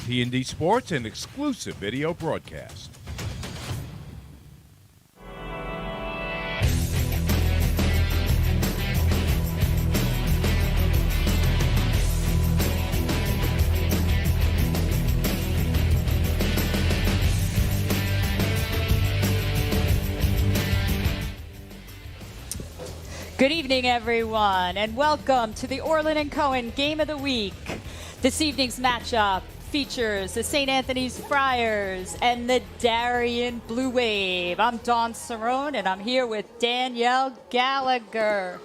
T&D Sports, an exclusive video broadcast. Good evening, everyone, and welcome to the Orlin and Cohen Game of the Week. This evening's matchup features the St. Anthony's Friars and the Darien Blue Wave. I'm Dawn Cerrone, and I'm here with Danielle Gallagher.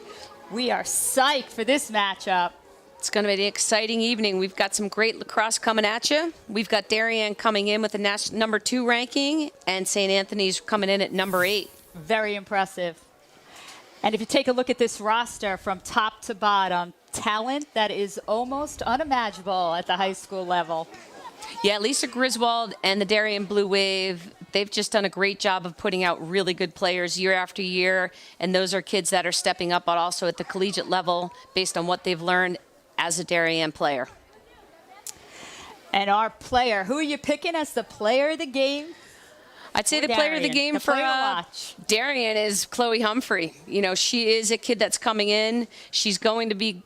We are psyched for this matchup. It's going to be an exciting evening. We've got some great lacrosse coming at you. We've got Darien coming in with a number 2 ranking, and St. Anthony's coming in at number 8. Very impressive. And if you take a look at this roster from top to bottom, talent that is almost unimaginable at the high school level. Yeah, Lisa Griswold and the Darien Blue Wave, they've just done a great job of putting out really good players year after year. And those are kids that are stepping up, but also at the collegiate level based on what they've learned as a Darien player. And our player, who are you picking as the player of the game? I'd say the player of the game for Darien is Chloe Humphrey. You know, she is a kid that's coming in. She's going to be,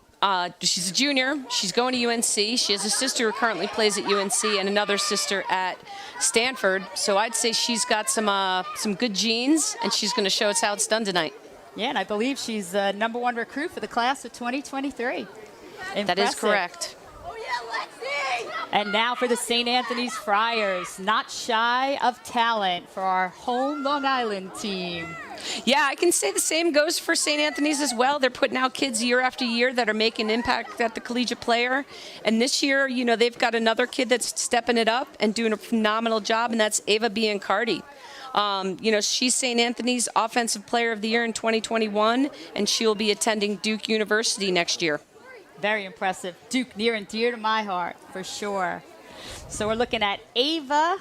she's a junior. She's going to UNC. She has a sister who currently plays at UNC and another sister at Stanford. So I'd say she's got some good genes, and she's going to show us how it's done tonight. Yeah, and I believe she's the number 1 recruit for the class of 2023. Impressive. That is correct. And now for the St. Anthony's Friars, not shy of talent for our home Long Island team. Yeah, I can say the same goes for St. Anthony's as well. They're putting out kids year after year that are making impact at the collegiate player. And this year, you know, they've got another kid that's stepping it up and doing a phenomenal job, and that's Ava Biancardi. You know, she's St. Anthony's Offensive Player of the Year in 2021, and she'll be attending Duke University next year. Very impressive. Duke, near and dear to my heart, for sure. So we're looking at Ava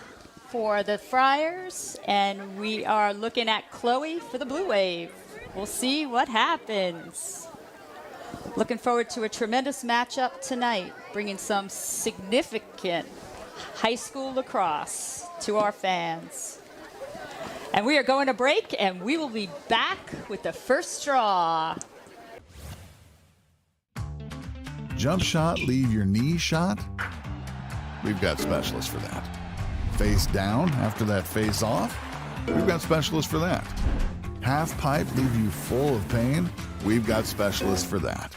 for the Friars, and we are looking at Chloe for the Blue Wave. We'll see what happens. Looking forward to a tremendous matchup tonight, bringing some significant high school lacrosse to our fans. And we are going to break, and we will be back with the first draw. Jump shot, leave your knee shot? We've got specialists for that. Face down after that face off? We've got specialists for that. Half pipe, leave you full of pain? We've got specialists for that.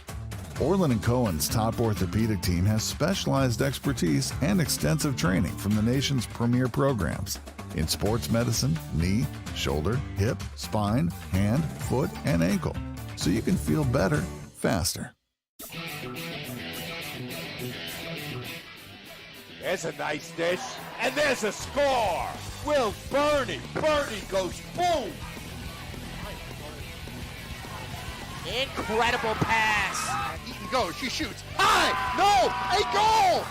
Orlin and Cohen's top orthopedic team has specialized expertise and extensive training from the nation's premier programs in sports medicine, knee, shoulder, hip, spine, hand, foot, and ankle, so you can feel better faster. There's a nice dish, and there's a score. Will Bernie goes boom. Incredible pass. Eaton goes, she shoots. High, no, a goal.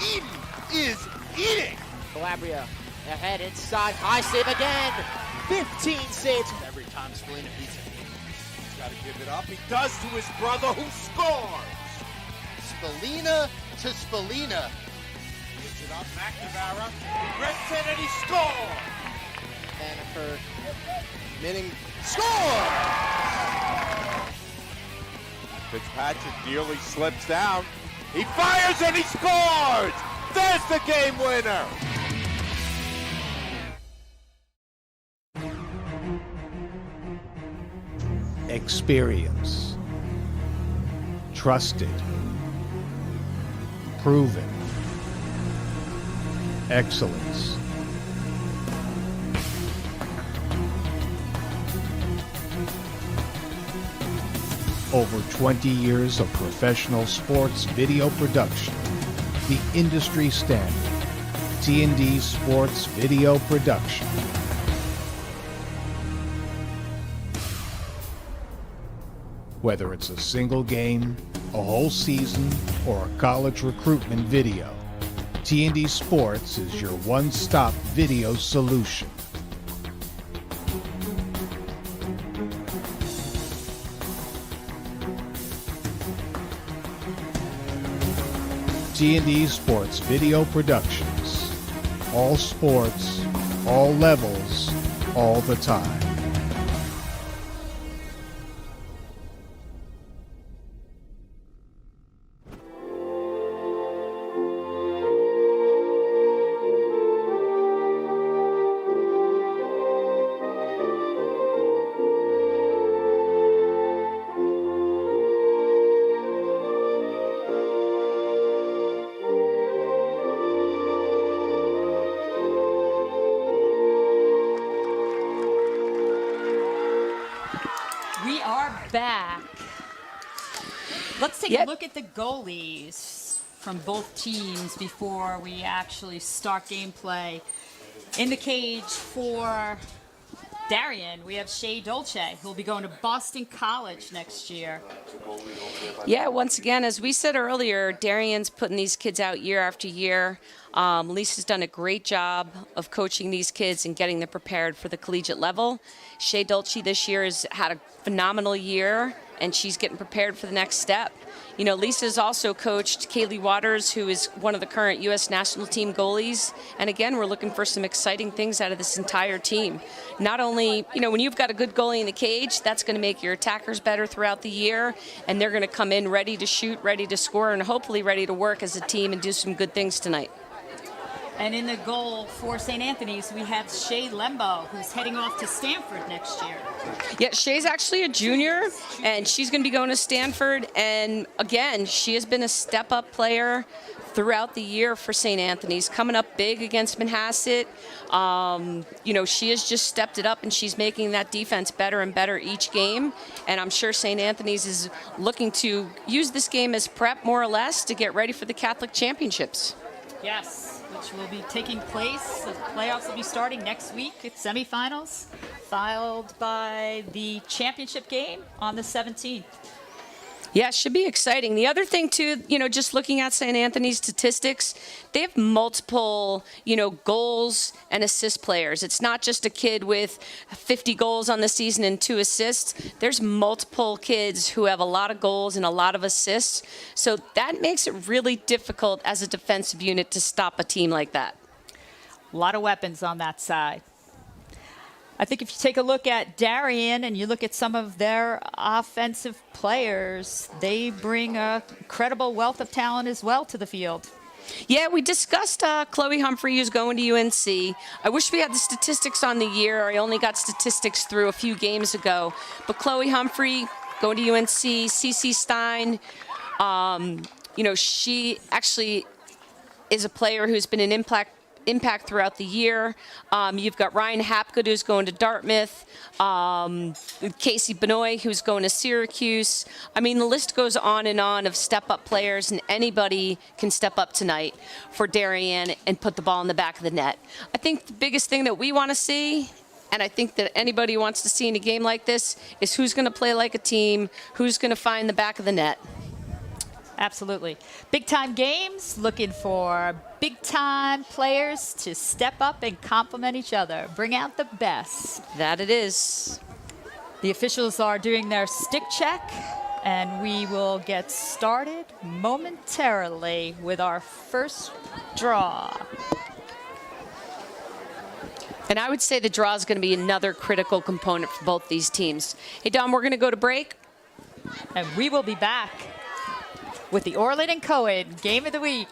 Eaton is eating. Calabria ahead inside, high save again. 15 saves. Every time Spallina beats him. He's got to give it up. He does to his brother, who scores. Spallina to Spallina. Gives it up, McNamara. He rips it and he scores. Manafort, Minning, score! Fitzpatrick nearly slips down. He fires and he scores! There's the game winner! Experience. Trusted. Proven. Excellence. Over 20 years of professional sports video production. The industry standard. T&D Sports Video Production. Whether it's a single game, a whole season, or a college recruitment video, T&D Sports is your one-stop video solution. T&D Sports Video Productions. All sports, all levels, all the time. We are back. Let's take a look at the goalies from both teams before we actually start gameplay. In the cage for Darien, we have Shea Dolce, who will be going to Boston College next year. Yeah, once again, as we said earlier, Darien's putting these kids out year after year. Lisa's done a great job of coaching these kids and getting them prepared for the collegiate level. Shea Dolce this year has had a phenomenal year, and she's getting prepared for the next step. You know, Lisa's also coached Kaylee Waters, who is one of the current U.S. national team goalies. And again, we're looking for some exciting things out of this entire team. Not only, you know, when you've got a good goalie in the cage, that's going to make your attackers better throughout the year. And they're going to come in ready to shoot, ready to score, and hopefully ready to work as a team and do some good things tonight. And in the goal for St. Anthony's, we have Shay Lembo, who's heading off to Stanford next year. Yeah, Shay's actually a junior, and she's going to be going to Stanford. And again, she has been a step-up player throughout the year for St. Anthony's, coming up big against Manhasset. You know, she has just stepped it up, and she's making that defense better and better each game. And I'm sure St. Anthony's is looking to use this game as prep, more or less, to get ready for the Catholic Championships. Yes, which will be taking place. The playoffs will be starting next week. It's semifinals, followed by the championship game on the 17th. Yeah, it should be exciting. The other thing, too, you know, just looking at St. Anthony's statistics, they have multiple, you know, goals and assist players. It's not just a kid with 50 goals on the season and 2 assists. There's multiple kids who have a lot of goals and a lot of assists. So that makes it really difficult as a defensive unit to stop a team like that. A lot of weapons on that side. I think if you take a look at Darien and you look at some of their offensive players, they bring a incredible wealth of talent as well to the field. Yeah, we discussed Chloe Humphrey, who's going to UNC. I wish we had the statistics on the year. I only got statistics through a few games ago. But Chloe Humphrey going to UNC, CC Stein, you know, she actually is a player who's been an impact throughout the year. You've got Ryan Hapgood, who's going to Dartmouth, Casey Benoit, who's going to Syracuse. I mean, the list goes on of step-up players, and anybody can step up tonight for Darien and put the ball in the back of the net. I think the biggest thing that we want to see, and I think that anybody wants to see in a game like this, is who's going to play like a team, who's going to find the back of the net. Absolutely. Big-time games, looking for big-time players to step up and complement each other. Bring out the best. That it is. The officials are doing their stick check, and we will get started momentarily with our first draw. And I would say the draw is going to be another critical component for both these teams. Hey, Dom, we're going to go to break. And we will be back with the Orlin and Cohen Game of the Week.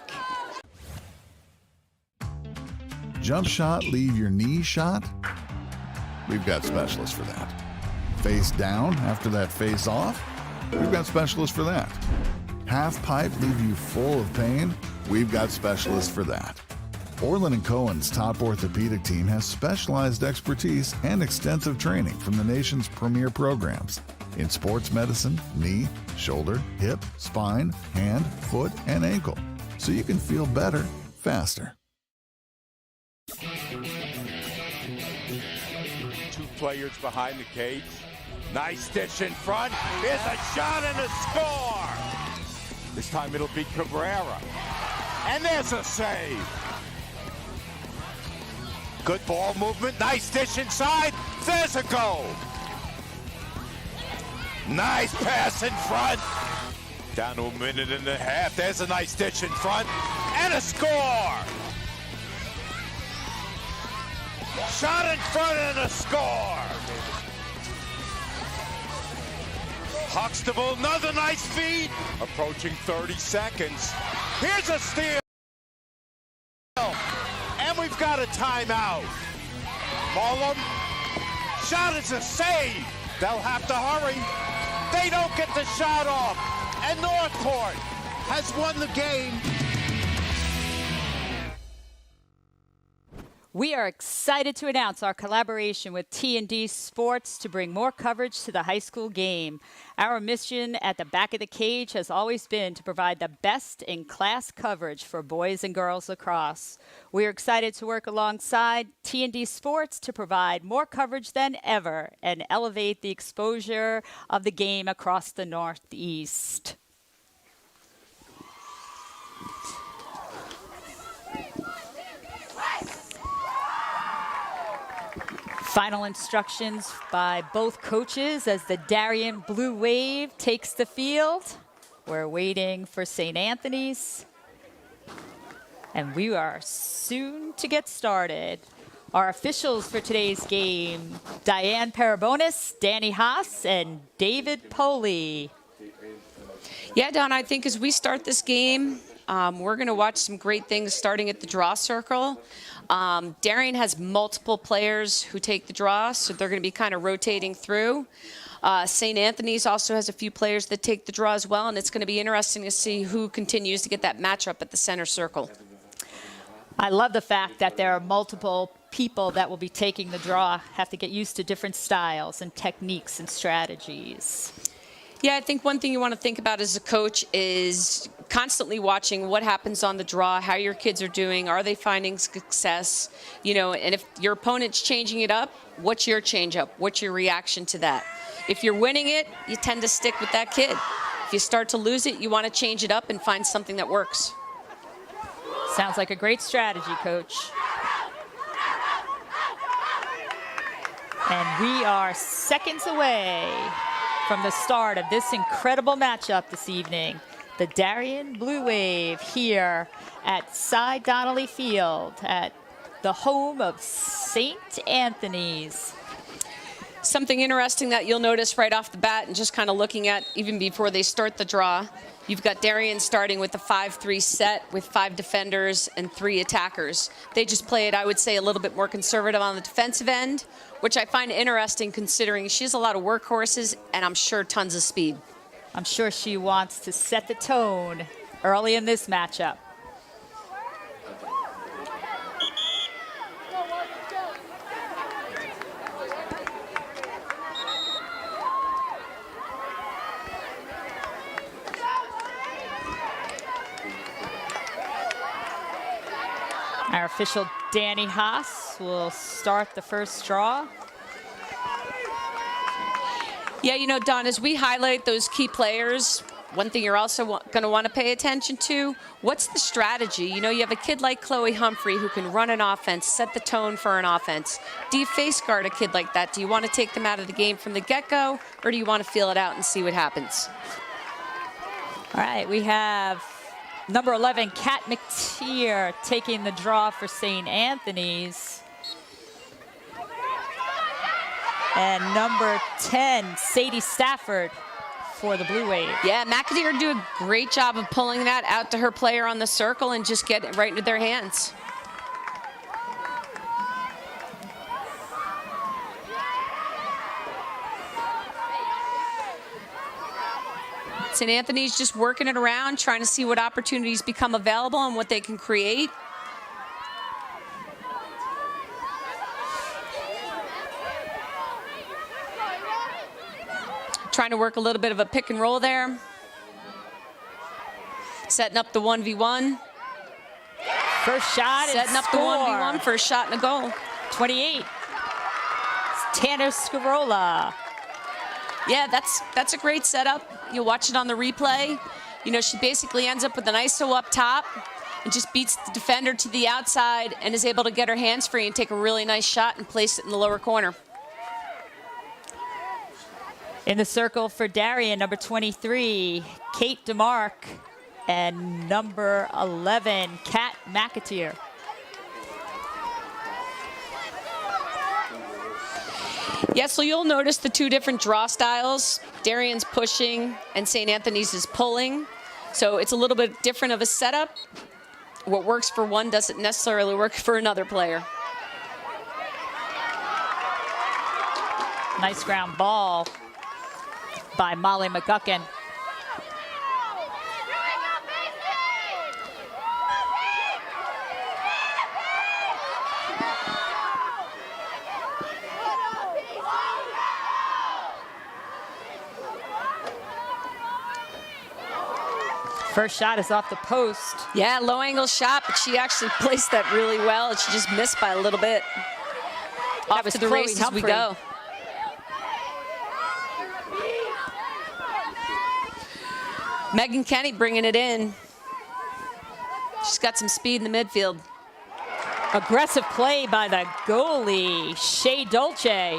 Jump shot, leave your knee shot? We've got specialists for that. Face down after that face off? We've got specialists for that. Half pipe, leave you full of pain? We've got specialists for that. Orlin and Cohen's top orthopedic team has specialized expertise and extensive training from the nation's premier programs in sports medicine, knee, shoulder, hip, spine, hand, foot, and ankle, so you can feel better, faster. 2 players behind the cage. Nice dish in front. Here's a shot and a score. This time it'll be Cabrera. And there's a save. Good ball movement. Nice dish inside. There's a goal. Nice pass in front. Down to a minute and a half. There's a nice ditch in front. And a score! Shot in front and a score! Huxtable, another nice feed. Approaching 30 seconds. Here's a steal. And we've got a timeout. Mullum. Shot is a save. They'll have to hurry. They don't get the shot off. And Northport has won the game. We are excited to announce our collaboration with T&D Sports to bring more coverage to the high school game. Our mission at the back of the cage has always been to provide the best in class coverage for boys and girls lacrosse. We are excited to work alongside T&D Sports to provide more coverage than ever and elevate the exposure of the game across the Northeast. Final instructions by both coaches as the Darien Blue Wave takes the field. We're waiting for St. Anthony's. And we are soon to get started. Our officials for today's game, Diane Parabonis, Danny Haas, and David Poley. Yeah, Don, I think as we start this game, we're going to watch some great things starting at the draw circle. Darien has multiple players who take the draw, so they're going to be kind of rotating through. St. Anthony's also has a few players that take the draw as well, and it's going to be interesting to see who continues to get that matchup at the center circle. I love the fact that there are multiple people that will be taking the draw, have to get used to different styles and techniques and strategies. Yeah, I think one thing you want to think about as a coach is constantly watching what happens on the draw, how your kids are doing, are they finding success, you know, and if your opponent's changing it up, what's your change up? What's your reaction to that? If you're winning it, you tend to stick with that kid. If you start to lose it, you want to change it up and find something that works. Sounds like a great strategy, Coach. And we are seconds away from the start of this incredible matchup this evening. The Darien Blue Wave here at Cy Donnelly Field at the home of St. Anthony's. Something interesting that you'll notice right off the bat and just kind of looking at even before they start the draw, you've got Darien starting with a 5-3 set with 5 defenders and 3 attackers. They just play it, I would say, a little bit more conservative on the defensive end, which I find interesting considering she has a lot of workhorses and I'm sure tons of speed. I'm sure she wants to set the tone early in this matchup. Our official Danny Haas will start the first draw. Yeah, you know, Don, as we highlight those key players, one thing you're also going to want to pay attention to, what's the strategy? You know, you have a kid like Chloe Humphrey who can run an offense, set the tone for an offense. Do you face guard a kid like that? Do you want to take them out of the game from the get-go, or do you want to feel it out and see what happens? All right, we have number 11, Kat McTeer, taking the draw for St. Anthony's. And number 10, Sadie Stafford for the Blue Wave. Yeah, McAteer do a great job of pulling that out to her player on the circle and just get it right into their hands. St. Anthony's just working it around, trying to see what opportunities become available and what they can create. Trying to work a little bit of a pick and roll there. Setting up the 1v1. First shot Setting up the 1v1, first shot and a goal. 28. It's Tanner Scarola. Yeah, that's a great setup. You'll watch it on the replay. You know, she basically ends up with an ISO up top and just beats the defender to the outside and is able to get her hands free and take a really nice shot and place it in the lower corner. In the circle for Darien, number 23, Kate DeMark, and number 11, Kat McAteer. Yeah, so you'll notice the two different draw styles. Darien's pushing and St. Anthony's is pulling. So it's a little bit different of a setup. What works for one doesn't necessarily work for another player. Nice ground ball by Molly McGuckin. First shot is off the post. Yeah, low angle shot, but she actually placed that really well. She just missed by a little bit. Off to the races we go. Megan Kenny bringing it in. She's got some speed in the midfield. Aggressive play by the goalie, Shea Dolce.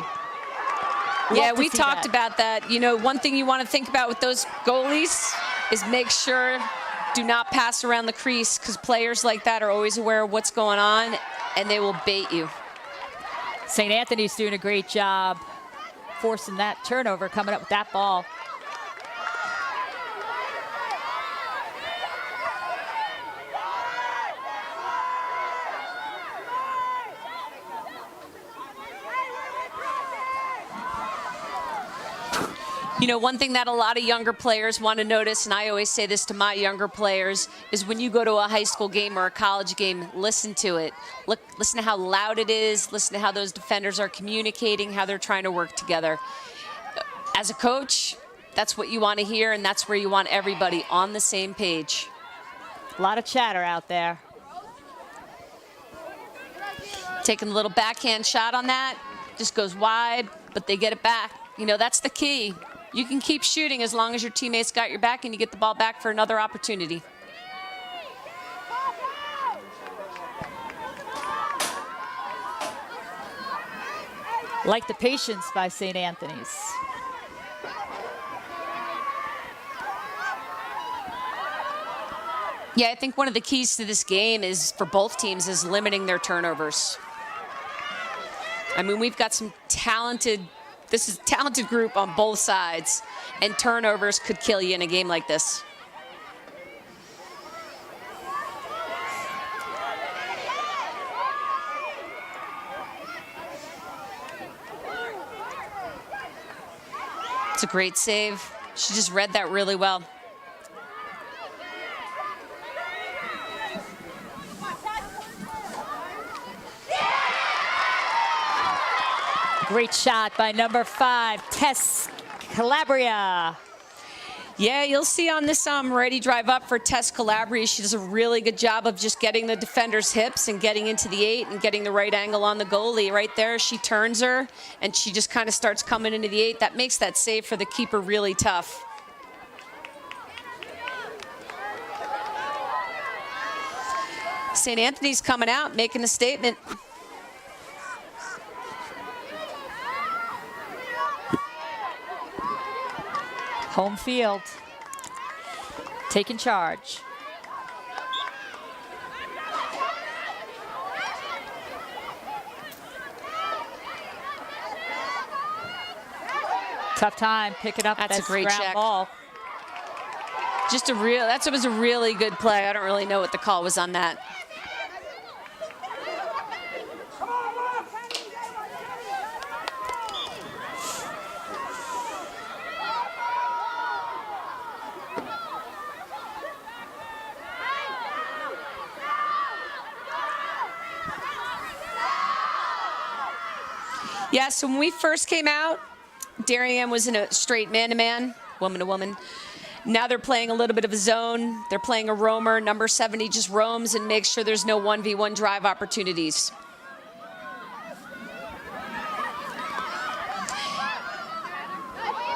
Yeah, we talked about that. You know, one thing you want to think about with those goalies is make sure do not pass around the crease, because players like that are always aware of what's going on and they will bait you. St. Anthony's doing a great job forcing that turnover, coming up with that ball. You know, one thing that a lot of younger players want to notice, and I always say this to my younger players, is when you go to a high school game or a college game, listen to it. Listen to how loud it is. Listen to how those defenders are communicating, how they're trying to work together. As a coach, that's what you want to hear, and that's where you want everybody on the same page. A lot of chatter out there. Taking a little backhand shot on that. Just goes wide, but they get it back. You know, that's the key. You can keep shooting as long as your teammates got your back and you get the ball back for another opportunity. Like the patience by St. Anthony's. Yeah, I think one of the keys to this game is, for both teams, is limiting their turnovers. I mean, we've got some talented, this is a talented group on both sides, and turnovers could kill you in a game like this. It's a great save. She just read that really well. Great shot by number 5, Tess Calabria. Yeah, you'll see on this ready drive up for Tess Calabria, she does a really good job of just getting the defender's hips and getting into the 8 and getting the right angle on the goalie. Right there, she turns her, and she just kind of starts coming into the 8. That makes that save for the keeper really tough. St. Anthony's coming out, making a statement. Home field, taking charge. Tough time picking up that great check. Ball. Just that was a really good play. I don't really know what the call was on that. Yeah, so when we first came out, Darien was in a straight man-to-man, woman-to-woman. Now they're playing a little bit of a zone. They're playing a roamer. Number 70 just roams and makes sure there's no 1v1 drive opportunities.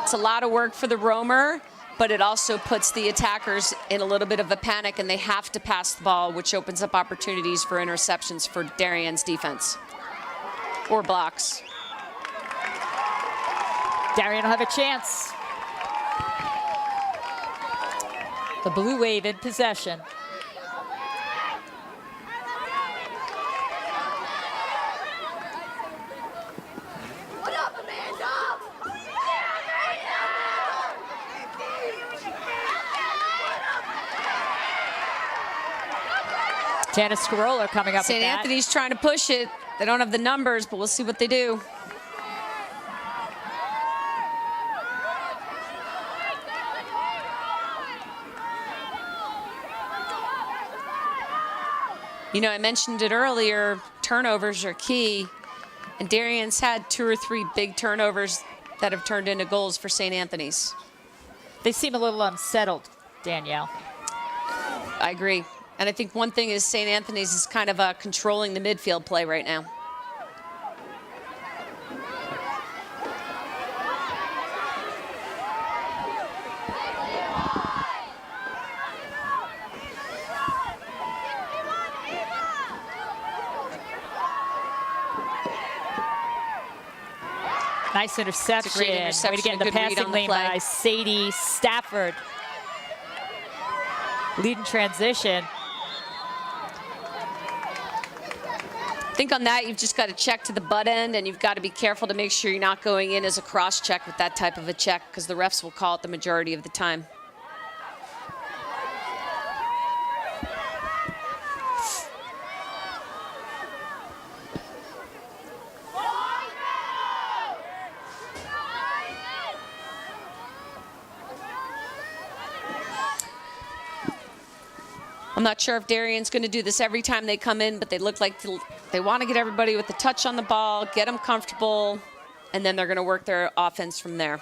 It's a lot of work for the roamer, but it also puts the attackers in a little bit of a panic, and they have to pass the ball, which opens up opportunities for interceptions for Darien's defense or blocks. Darien will have a chance. The Blue Wave in possession. Tana Scarola coming up with St. that. Anthony's trying to push it. They don't have the numbers, but we'll see what they do. You know, I mentioned it earlier, turnovers are key. And Darien's had 2 or 3 big turnovers that have turned into goals for St. Anthony's. They seem a little unsettled, Danielle. I agree. And I think one thing is St. Anthony's is kind of controlling the midfield play right now. Nice interception. Great interception, Way to get in the a good read passing on the lane play. by Sadie Stafford. Lead in transition. I think on that, you've just got to check to the butt end, and you've got to be careful to make sure you're not going in as a cross check with that type of a check, because the refs will call it the majority of the time. I'm not sure if Darien's going to do this every time they come in, but they look like they want to get everybody with the touch on the ball, get them comfortable, and then they're going to work their offense from there.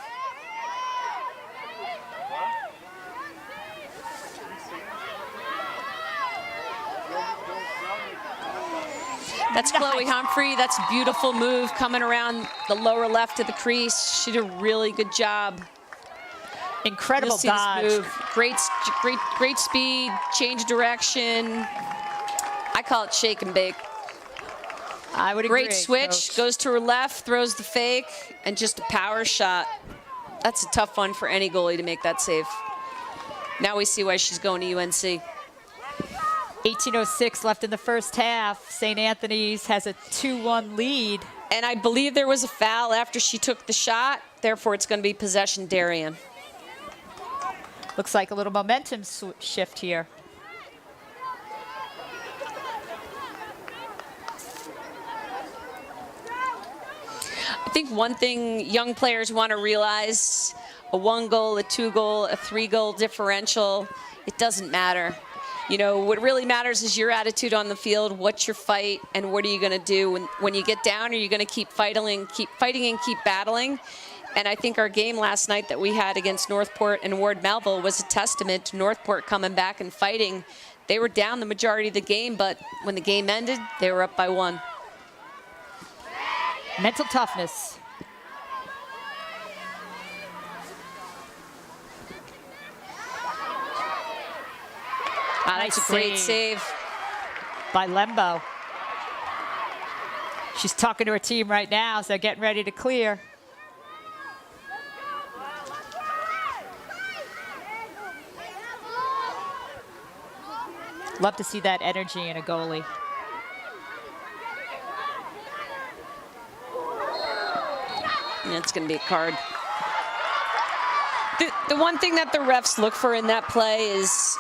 That's Chloe Humphrey. That's a beautiful move coming around the lower left of the crease. She did a really good job. Incredible You'll see this dodge. move. Great speed, change direction. I call it shake and bake. I would agree. Great switch, Coach. goes to her left, throws the fake, and just a power shot. That's a tough one for any goalie to make that save. Now we see why she's going to UNC. 18:06 left in the first half. St. Anthony's has a 2-1 lead. And I believe there was a foul after she took the shot. Therefore, it's going to be possession Darien. Looks like a little momentum shift here. I think one thing young players want to realize, a 1-goal, a 2-goal, a 3-goal differential, it doesn't matter. You know, what really matters is your attitude on the field, what's your fight, and what are you going to do when you get down? Are you going to keep fighting and keep battling? And I think our game last night that we had against Northport and Ward Melville was a testament to Northport coming back and fighting. They were down the majority of the game, but when the game ended, they were up by 1. Mental toughness. That's a great save by Lembo. She's talking to her team right now, so getting ready to clear. Love to see that energy in a goalie. It's going to be a card. The one thing that the refs look for in that play is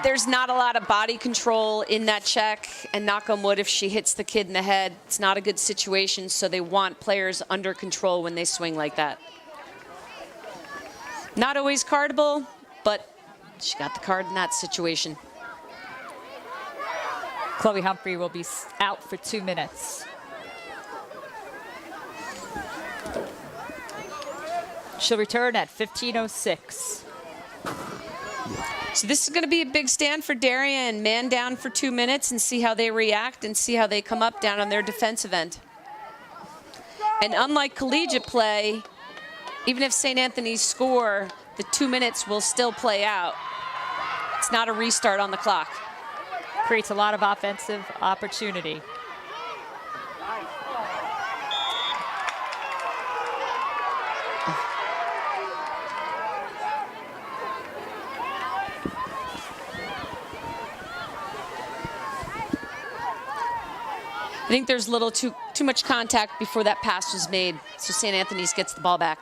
there's not a lot of body control in that check, and knock on wood, if she hits the kid in the head, it's not a good situation, so they want players under control when they swing like that. Not always cardable, but she got the card in that situation. Chloe Humphrey will be out for 2 minutes. She'll return at 15:06. So this is going to be a big stand for Darien. Man down for 2 minutes and see how they react and see how they come up down on their defensive end. And unlike collegiate play, even if St. Anthony's score, the 2 minutes will still play out. It's not a restart on the clock. Creates a lot of offensive opportunity. think there's a little too much contact before that pass was made, so St. Anthony's gets the ball back.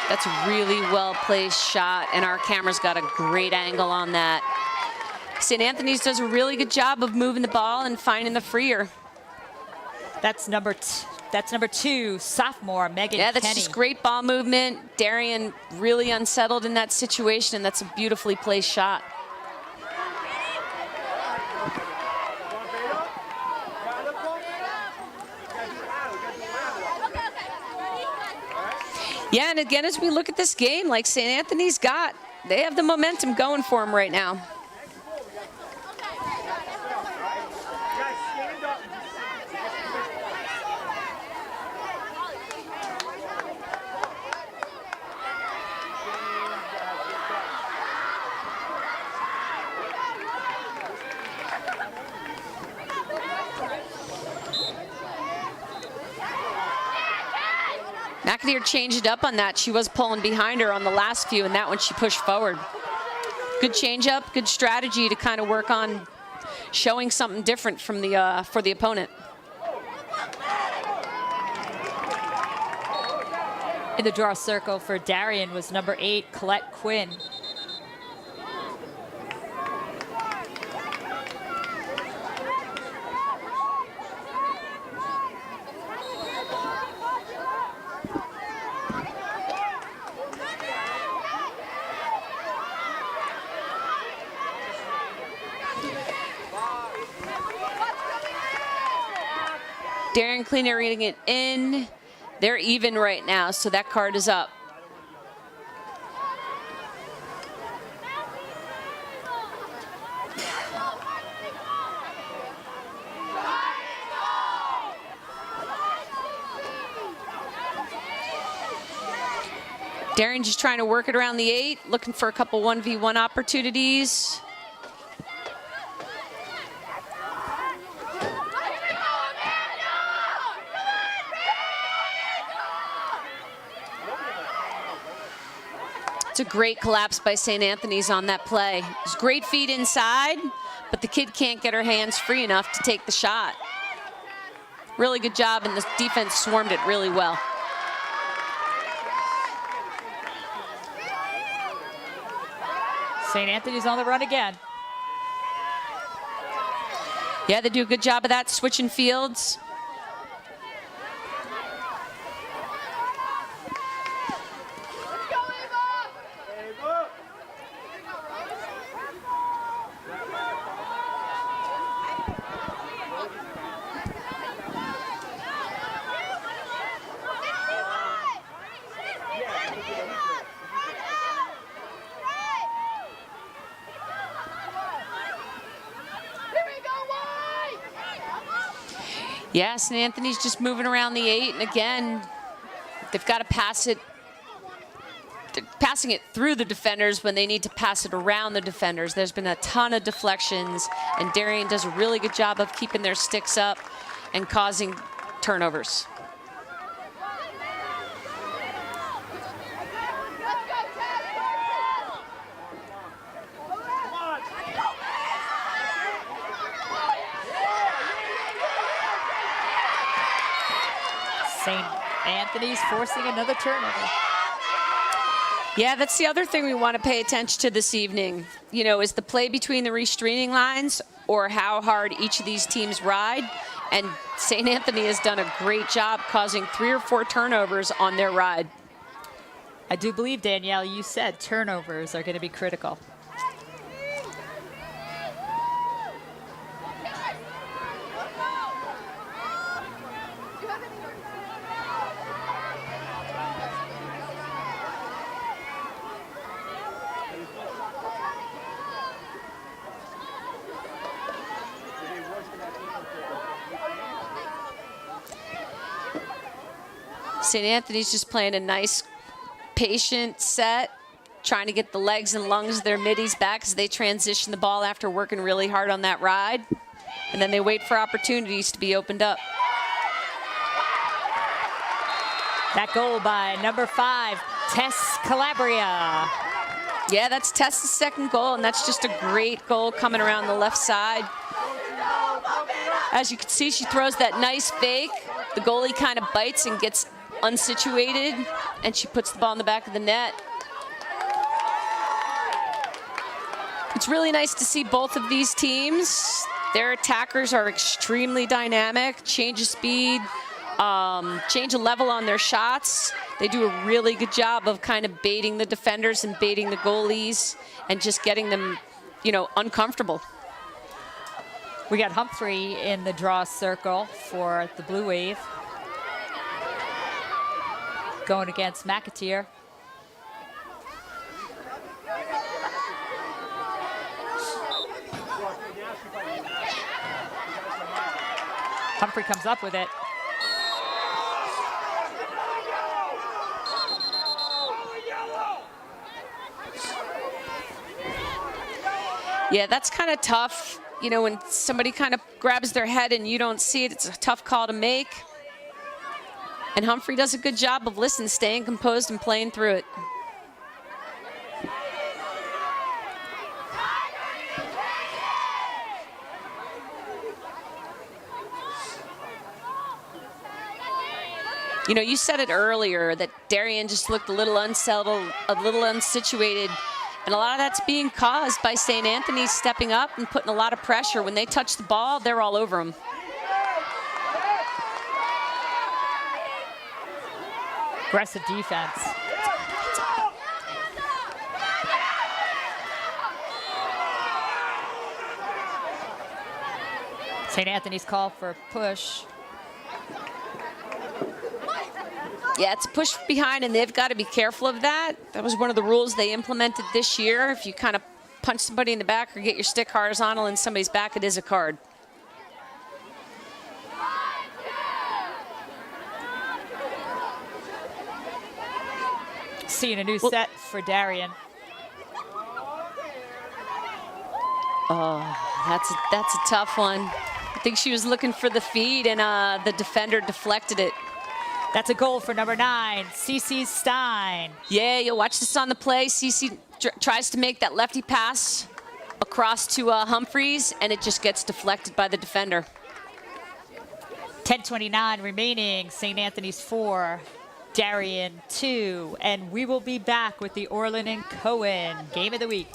That's a really well-placed shot, and our camera's got a great angle on that. St. Anthony's does a really good job of moving the ball and finding the freer. That's number 2, sophomore Megan Yeah, that's Kenny. just great ball movement. Darien really unsettled in that situation, and that's a beautifully placed shot. Yeah, and again, as we look at this game, like St. Anthony's they have the momentum going for them right now. McAteer changed it up on that. She was pulling behind her on the last few, and that one she pushed forward. Good change up, good strategy to kind of work on showing something different from for the opponent. In the draw circle for Darien was number 8, Colette Quinn. Darien clearing it in. They're even right now, so that card is up. Darien just trying to work it around the 8, looking for a couple 1v1 opportunities. It's a great collapse by St. Anthony's on that play. It's great feed inside, but the kid can't get her hands free enough to take the shot. Really good job, and the defense swarmed it really well. St. Anthony's on the run again. Yeah, they do a good job of that, switching fields. Yeah, St. Anthony's just moving around the 8, and again, they've got to pass it. They're passing it through the defenders when they need to pass it around the defenders. There's been a ton of deflections, and Darien does a really good job of keeping their sticks up and causing turnovers. St. Anthony's forcing another turnover. Yeah, that's the other thing we want to pay attention to this evening. You know, is the play between the restraining lines or how hard each of these teams ride. And St. Anthony has done a great job causing 3 or 4 turnovers on their ride. I do believe, Danielle, you said turnovers are going to be critical. St. Anthony's just playing a nice, patient set, trying to get the legs and lungs of their middies back as they transition the ball after working really hard on that ride. And then they wait for opportunities to be opened up. That goal by number 5, Tess Calabria. Yeah, that's Tess's second goal, and that's just a great goal coming around the left side. As you can see, she throws that nice fake. The goalie kind of bites and gets unsituated, and she puts the ball in the back of the net. It's really nice to see both of these teams. Their attackers are extremely dynamic, change of speed, change of level on their shots. They do a really good job of kind of baiting the defenders and baiting the goalies and just getting them, you know, uncomfortable. We got Humphrey in the draw circle for the Blue Wave. Going against McAteer. Humphrey comes up with it. Yeah, that's kind of tough. You know, when somebody kind of grabs their head and you don't see it, it's a tough call to make. And Humphrey does a good job of listening, staying composed and playing through it. You know, you said it earlier that Darien just looked a little unsettled, a little unsituated. And a lot of that's being caused by St. Anthony's stepping up and putting a lot of pressure. When they touch the ball, they're all over them. Aggressive defense. St. Anthony's call for a push. Yeah, it's a push behind, and they've got to be careful of that. That was one of the rules they implemented this year. If you kind of punch somebody in the back or get your stick horizontal in somebody's back, it is a card. Seeing a new set for Darien. Oh, that's a tough one. I think she was looking for the feed, and the defender deflected it. That's a goal for number 9, Cece Stein. Yeah, you'll watch this on the play. Cece tries to make that lefty pass across to Humphreys, and it just gets deflected by the defender. 10:29 remaining. St. Anthony's 4, Darien 2, and we will be back with the Orlin and Cohen Game of the Week.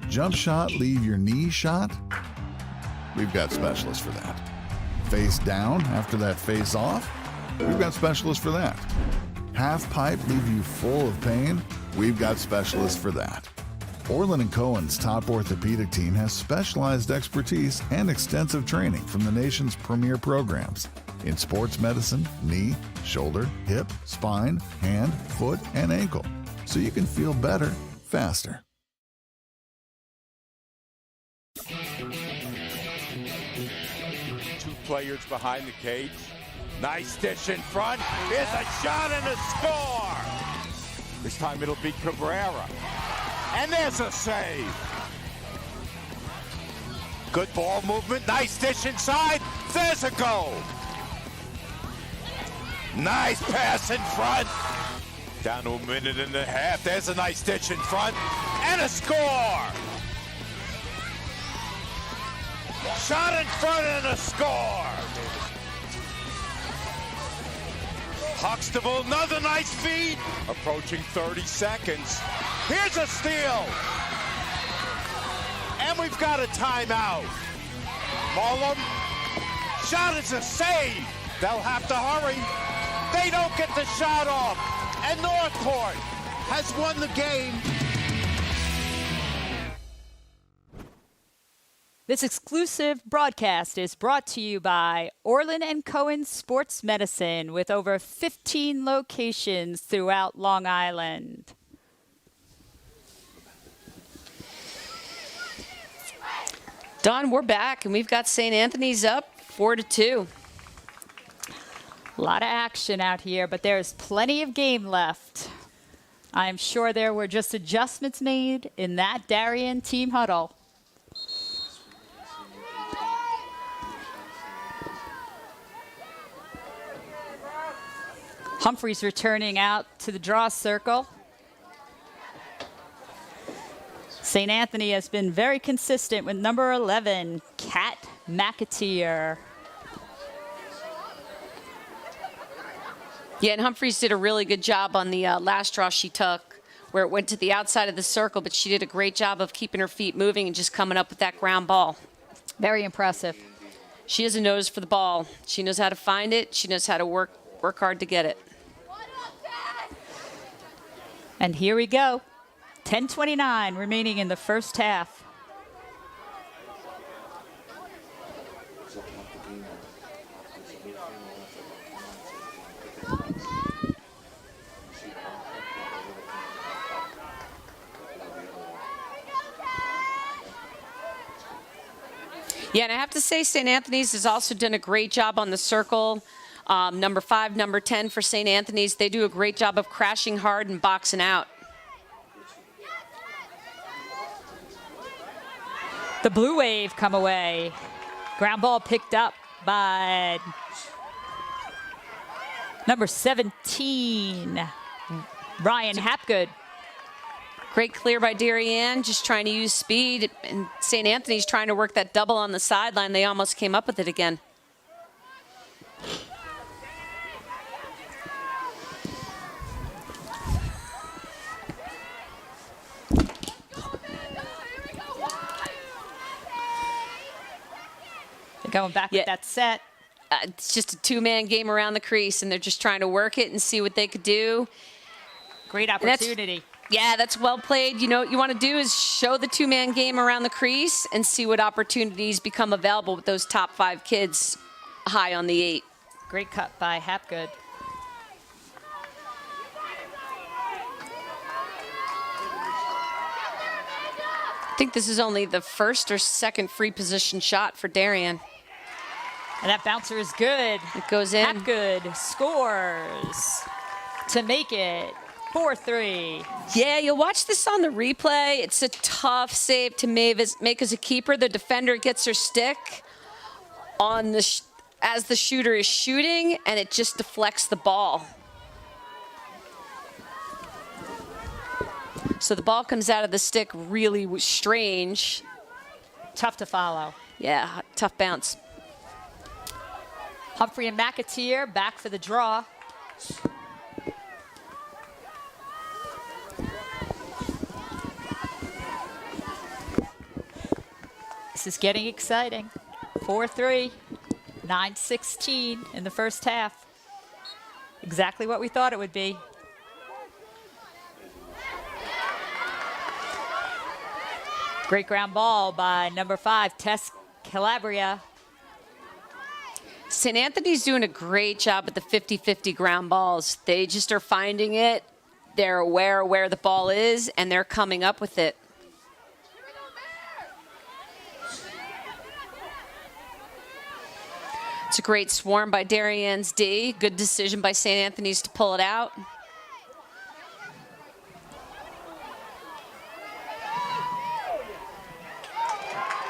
Jump shot, leave your knee shot? We've got specialists for that. Face down after that face off? We've got specialists for that. Half pipe, leave you full of pain? We've got specialists for that. Orlin and Cohen's top orthopedic team has specialized expertise and extensive training from the nation's premier programs in sports medicine, knee, shoulder, hip, spine, hand, foot, and ankle, so you can feel better faster. Players behind the cage. Nice dish in front. Here's a shot and a score. This time it'll be Cabrera. And there's a save. Good ball movement. Nice dish inside. There's a goal. Nice pass in front. Down to a minute and a half. There's a nice ditch in front. And a score. Shot in front and a score. Huxtable, another nice feed. Approaching 30 seconds. Here's a steal. And we've got a timeout. Mullum. Shot is a save. They'll have to hurry. They don't get the shot off. And Northport has won the game. This exclusive broadcast is brought to you by Orlin and Cohen Sports Medicine, with over 15 locations throughout Long Island. Don, we're back, and we've got St. Anthony's up 4-2. A lot of action out here, but there's plenty of game left. I'm sure there were just adjustments made in that Darien team huddle. Humphreys returning out to the draw circle. St. Anthony has been very consistent with number 11, Kat McAteer. Yeah, and Humphreys did a really good job on the last draw she took, where it went to the outside of the circle, but she did a great job of keeping her feet moving and just coming up with that ground ball. Very impressive. She has a nose for the ball. She knows how to find it. She knows how to work hard to get it. And here we go. 10:29 remaining in the first half. Yeah, and I have to say St. Anthony's has also done a great job on the circle. Number 5, number 10 for St. Anthony's. They do a great job of crashing hard and boxing out. The Blue Wave come away. Ground ball picked up by number 17, Ryan Hapgood. Great clear by Darien, just trying to use speed. And St. Anthony's trying to work that double on the sideline. They almost came up with it again. They're going back with that set. It's just a two-man game around the crease, and they're just trying to work it and see what they could do. Great opportunity. That's well played. You know, what you want to do is show the two-man game around the crease and see what opportunities become available with those top 5 kids high on the 8. Great cut by Hapgood. I think this is only the first or second free position shot for Darien. And that bouncer is good. It goes in. Hapgood scores to make it 4-3. Yeah, you'll watch this on the replay. It's a tough save to make as a keeper. The defender gets her stick on the as the shooter is shooting, and it just deflects the ball. So the ball comes out of the stick really strange. Tough to follow. Yeah, tough bounce. Humphrey and McAteer back for the draw. This is getting exciting. 4-3, 9-16 in the first half. Exactly what we thought it would be. Great ground ball by number 5, Tess Calabria. St. Anthony's doing a great job at the 50-50 ground balls. They just are finding it. They're aware where the ball is, and they're coming up with it. It's a great swarm by Darien's D. Good decision by St. Anthony's to pull it out.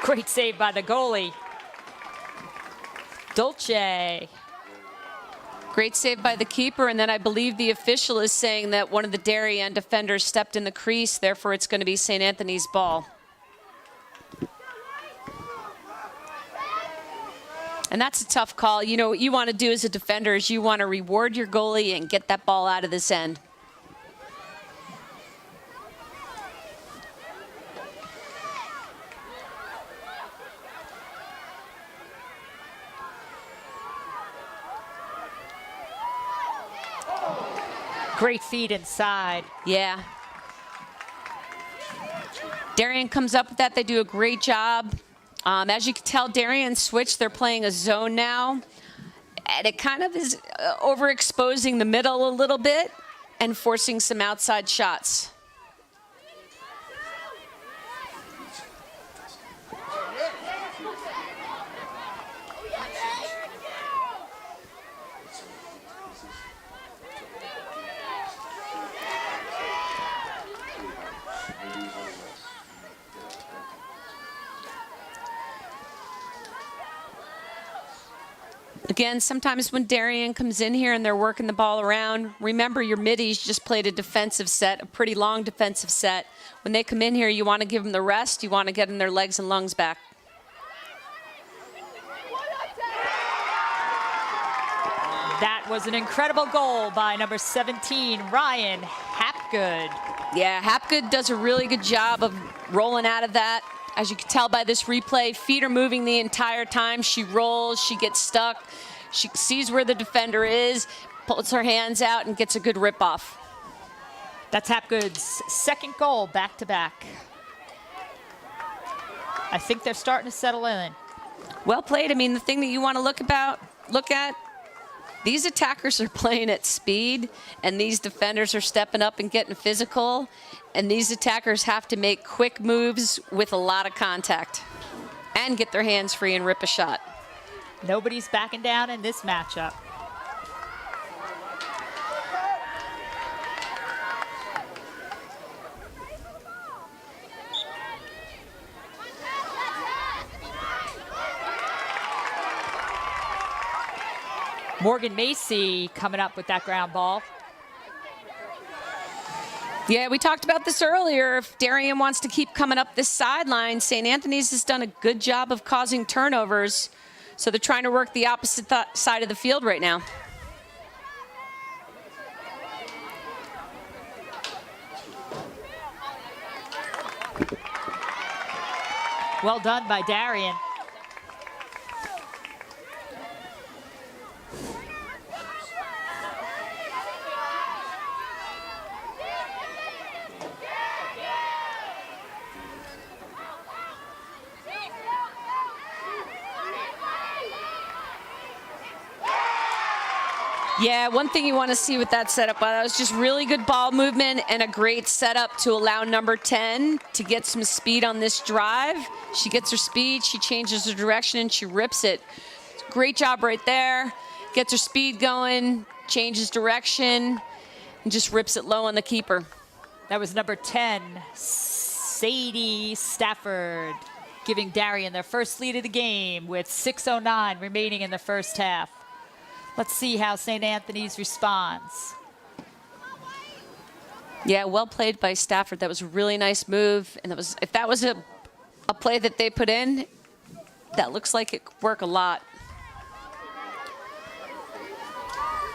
Great save by the goalie. Dolce. Great save by the keeper, and then I believe the official is saying that one of the Darien defenders stepped in the crease, therefore it's going to be St. Anthony's ball. And that's a tough call. You know, what you want to do as a defender is you want to reward your goalie and get that ball out of this end. Great feed inside. Yeah. Darien comes up with that. They do a great job. As you can tell, Darien switched. They're playing a zone now. And it kind of is overexposing the middle a little bit and forcing some outside shots. Again, sometimes when Darien comes in here and they're working the ball around, remember your middies just played a defensive set, a pretty long defensive set. When they come in here, you want to give them the rest. You want to get them their legs and lungs back. That was an incredible goal by number 17, Ryan Hapgood. Yeah, Hapgood does a really good job of rolling out of that. As you can tell by this replay, feet are moving the entire time. She rolls, she gets stuck. She sees where the defender is, pulls her hands out, and gets a good rip off. That's Hapgood's second goal back-to-back. I think they're starting to settle in. Well played. I mean, the thing that you want to look at, these attackers are playing at speed, and these defenders are stepping up and getting physical, and these attackers have to make quick moves with a lot of contact and get their hands free and rip a shot. Nobody's backing down in this matchup. Morgan Macy coming up with that ground ball. Yeah, we talked about this earlier. If Darien wants to keep coming up this sideline, St. Anthony's has done a good job of causing turnovers. So they're trying to work the opposite side of the field right now. Well done by Darien. Yeah, one thing you want to see with that setup, that was just really good ball movement and a great setup to allow number 10 to get some speed on this drive. She gets her speed, she changes her direction, and she rips it. Great job right there. Gets her speed going, changes direction, and just rips it low on the keeper. That was number 10, Sadie Stafford, giving Darien their first lead of the game with 6:09 remaining in the first half. Let's see how St. Anthony's responds. Yeah, well played by Stafford. That was a really nice move. And if that was a play that they put in, that looks like it could work a lot.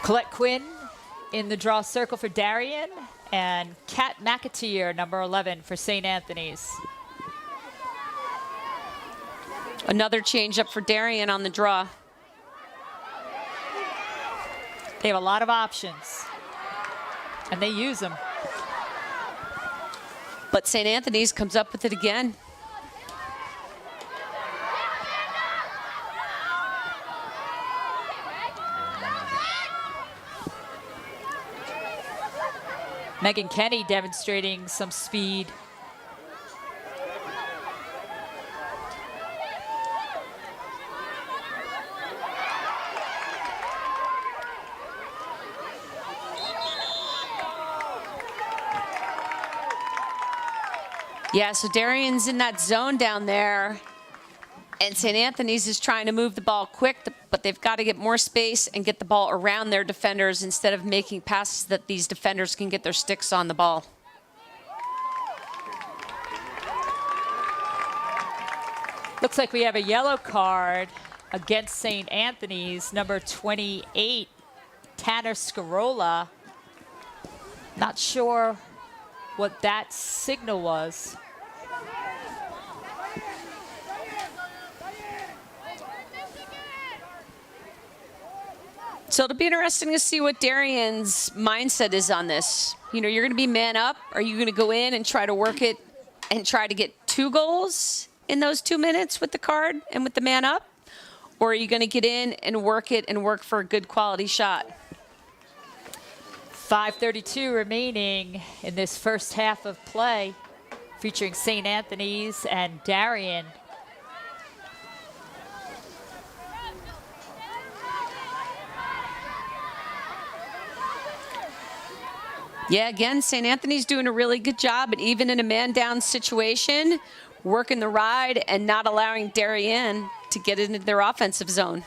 Colette Quinn in the draw circle for Darien, and Kat McAteer, number 11, for St. Anthony's. Another change up for Darien on the draw. They have a lot of options, and they use them. But St. Anthony's comes up with it again. Megan Kenny demonstrating some speed. Yeah, so Darien's in that zone down there, and St. Anthony's is trying to move the ball quick, but they've got to get more space and get the ball around their defenders instead of making passes that these defenders can get their sticks on the ball. Looks like we have a yellow card against St. Anthony's, number 28, Tanner Scarola. Not sure what that signal was. So it'll be interesting to see what Darien's mindset is on this. You know, you're going to be man up. Are you going to go in and try to work it and try to get 2 goals in those 2 minutes with the card and with the man up? Or are you going to get in and work it and work for a good quality shot? 5:32 remaining in this first half of play, featuring St. Anthony's and Darien. Yeah, again, St. Anthony's doing a really good job, and even in a man-down situation, working the ride and not allowing Darien to get into their offensive zone.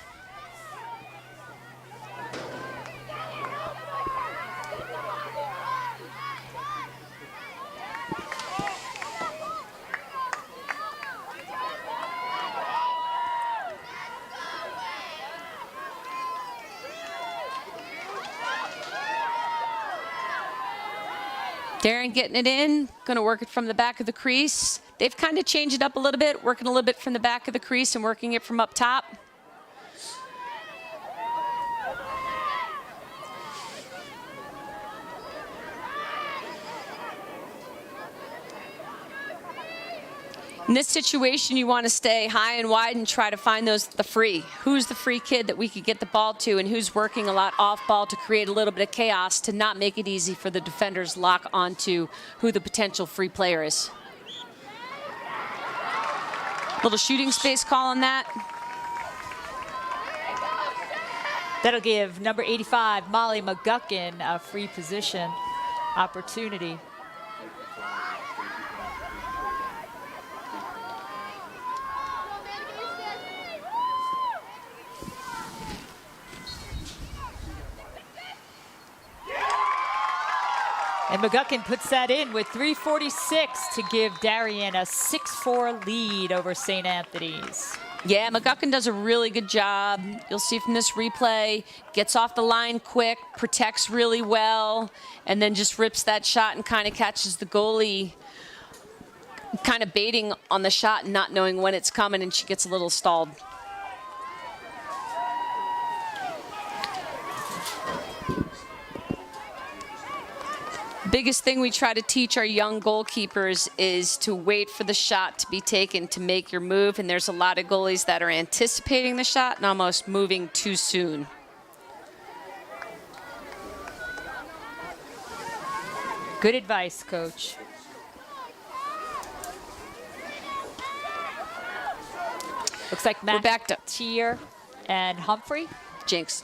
Darien getting it in, going to work it from the back of the crease. They've kind of changed it up a little bit, working a little bit from the back of the crease and working it from up top. In this situation, you want to stay high and wide and try to find the free. Who's the free kid that we could get the ball to, and who's working a lot off ball to create a little bit of chaos to not make it easy for the defenders lock onto who the potential free player is. Little shooting space call on that. That'll give number 85, Molly McGuckin, a free position opportunity. And McGuckin puts that in with 3:46 to give Darien a 6-4 lead over St. Anthony's. Yeah, McGuckin does a really good job. You'll see from this replay, gets off the line quick, protects really well, and then just rips that shot and kind of catches the goalie kind of baiting on the shot and not knowing when it's coming, and she gets a little stalled. Biggest thing we try to teach our young goalkeepers is to wait for the shot to be taken to make your move, and there's a lot of goalies that are anticipating the shot and almost moving too soon. Good advice, Coach. Looks like Matt backed up. Tier and Humphrey. Jinx.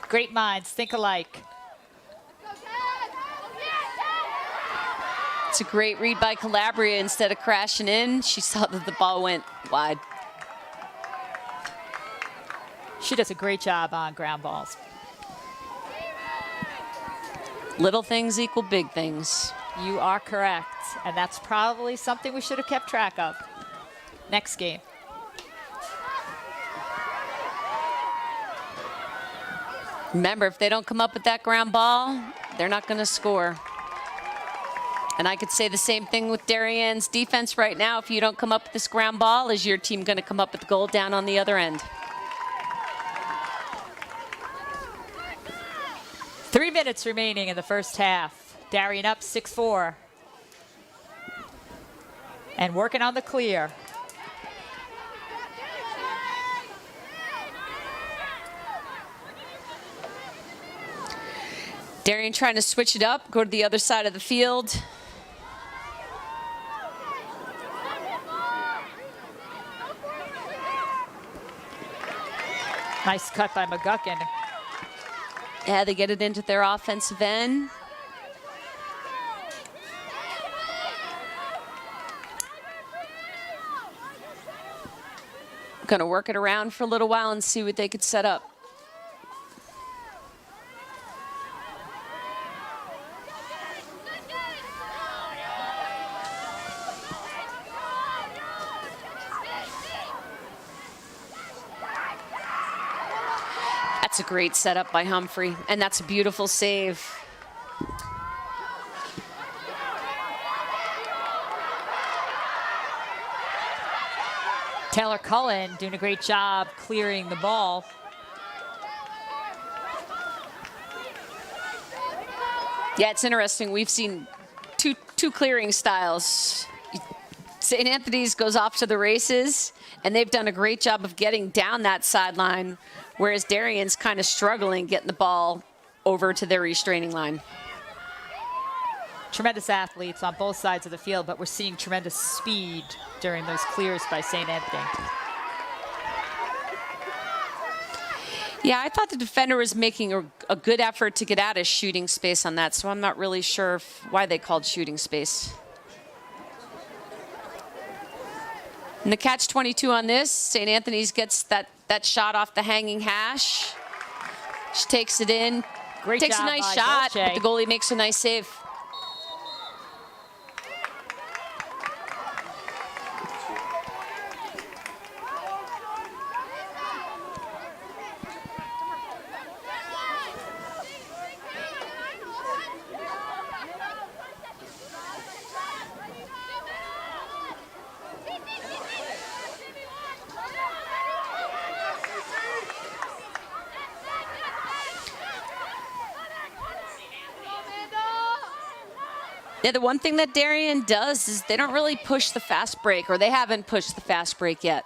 Great minds think alike. It's a great read by Calabria. Instead of crashing in, she saw that the ball went wide. She does a great job on ground balls. Little things equal big things. You are correct. And that's probably something we should have kept track of. Next game. Remember, if they don't come up with that ground ball, they're not going to score. And I could say the same thing with Darien's defense right now. If you don't come up with this ground ball, is your team going to come up with the goal down on the other end? 3 minutes remaining in the first half. Darien up 6-4. And working on the clear. Darien trying to switch it up, go to the other side of the field. Nice cut by McGuckin. Yeah, they get it into their offensive end. Going to work it around for a little while and see what they could set up. That's a great setup by Humphrey, and that's a beautiful save. Taylor Cohen doing a great job clearing the ball. Yeah, it's interesting. We've seen two clearing styles. St. Anthony's goes off to the races, and they've done a great job of getting down that sideline, whereas Darien's kind of struggling getting the ball over to their restraining line. Tremendous athletes on both sides of the field, but we're seeing tremendous speed during those clears by St. Anthony. Yeah, I thought the defender was making a good effort to get out of shooting space on that, so I'm not really sure why they called shooting space. And the catch-22 on this, St. Anthony's gets that shot off the hanging hash. She takes it in. Great takes job a nice by shot, Dolce. but the goalie makes a nice save. Yeah, the one thing that Darien does is they don't really push the fast break, or they haven't pushed the fast break yet.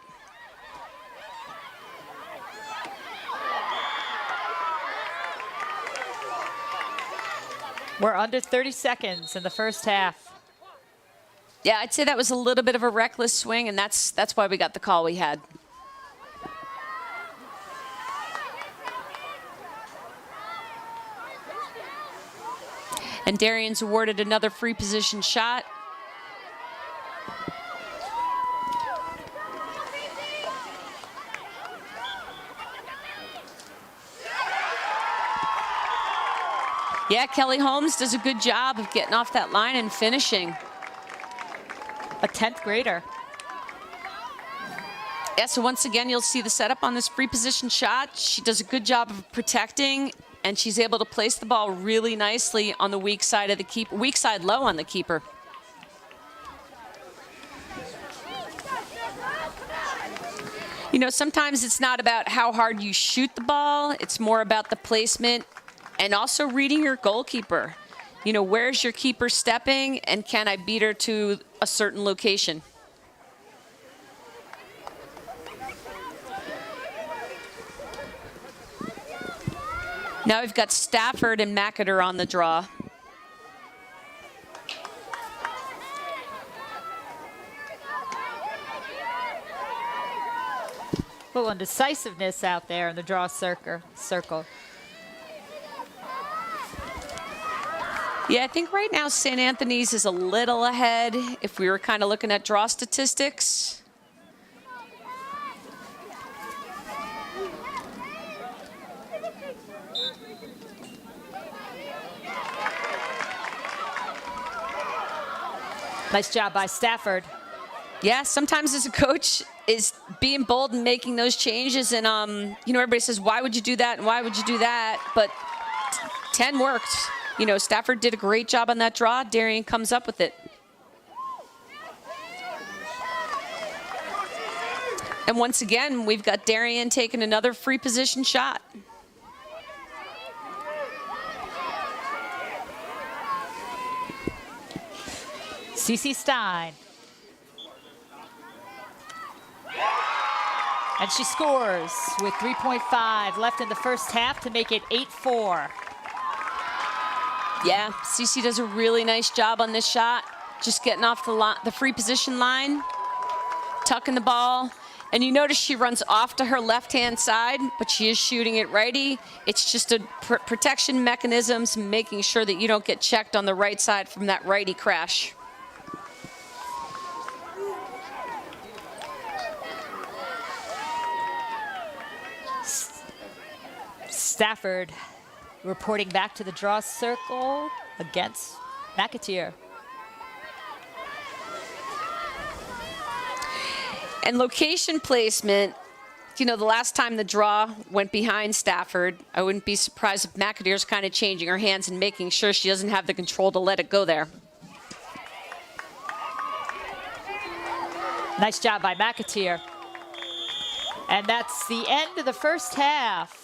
We're under 30 seconds in the first half. Yeah, I'd say that was a little bit of a reckless swing, and that's why we got the call we had. And Darien's awarded another free position shot. Yeah, Kelly Holmes does a good job of getting off that line and finishing. A 10th grader. Yeah, so once again, you'll see the setup on this free position shot. She does a good job of protecting, and she's able to place the ball really nicely on the weak side of the keeper, weak side low on the keeper. You know, sometimes it's not about how hard you shoot the ball. It's more about the placement and also reading your goalkeeper. You know, where's your keeper stepping, and can I beat her to a certain location? Now we've got Stafford and McAteer on the draw. A little indecisiveness out there in the draw circle. Yeah, I think right now St. Anthony's is a little ahead if we were kind of looking at draw statistics. Nice job by Stafford. Yeah, sometimes as a coach is being bold and making those changes, and you know, everybody says, why would you do that and why would you do that? But 10 worked. You know, Stafford did a great job on that draw. Darien comes up with it. And once again, we've got Darien taking another free position shot. CeCe Stein. And she scores with 3.5 left in the first half to make it 8-4. Yeah, CeCe does a really nice job on this shot. Just getting off the free position line, tucking the ball. And you notice she runs off to her left-hand side, but she is shooting it righty. It's just a protection mechanisms, making sure that you don't get checked on the right side from that righty crash. Stafford reporting back to the draw circle against McAteer. And location placement, you know, the last time the draw went behind Stafford, I wouldn't be surprised if McAteer's kind of changing her hands and making sure she doesn't have the control to let it go there. Nice job by McAteer. And that's the end of the first half.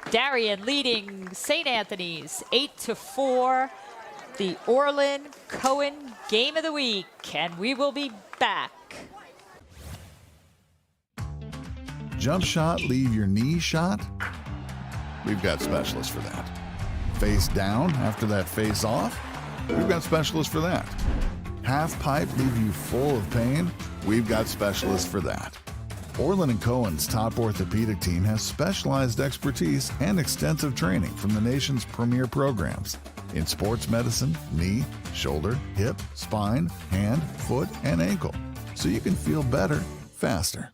Darien leading St. Anthony's 8-4. The Orlin Cohen Game of the Week. And we will be back. Jump shot, leave your knee shot? We've got specialists for that. Face down after that face off? We've got specialists for that. Half pipe, leave you full of pain? We've got specialists for that. Orlin and Cohen's top orthopedic team has specialized expertise and extensive training from the nation's premier programs in sports medicine, knee, shoulder, hip, spine, hand, foot, and ankle, so you can feel better faster.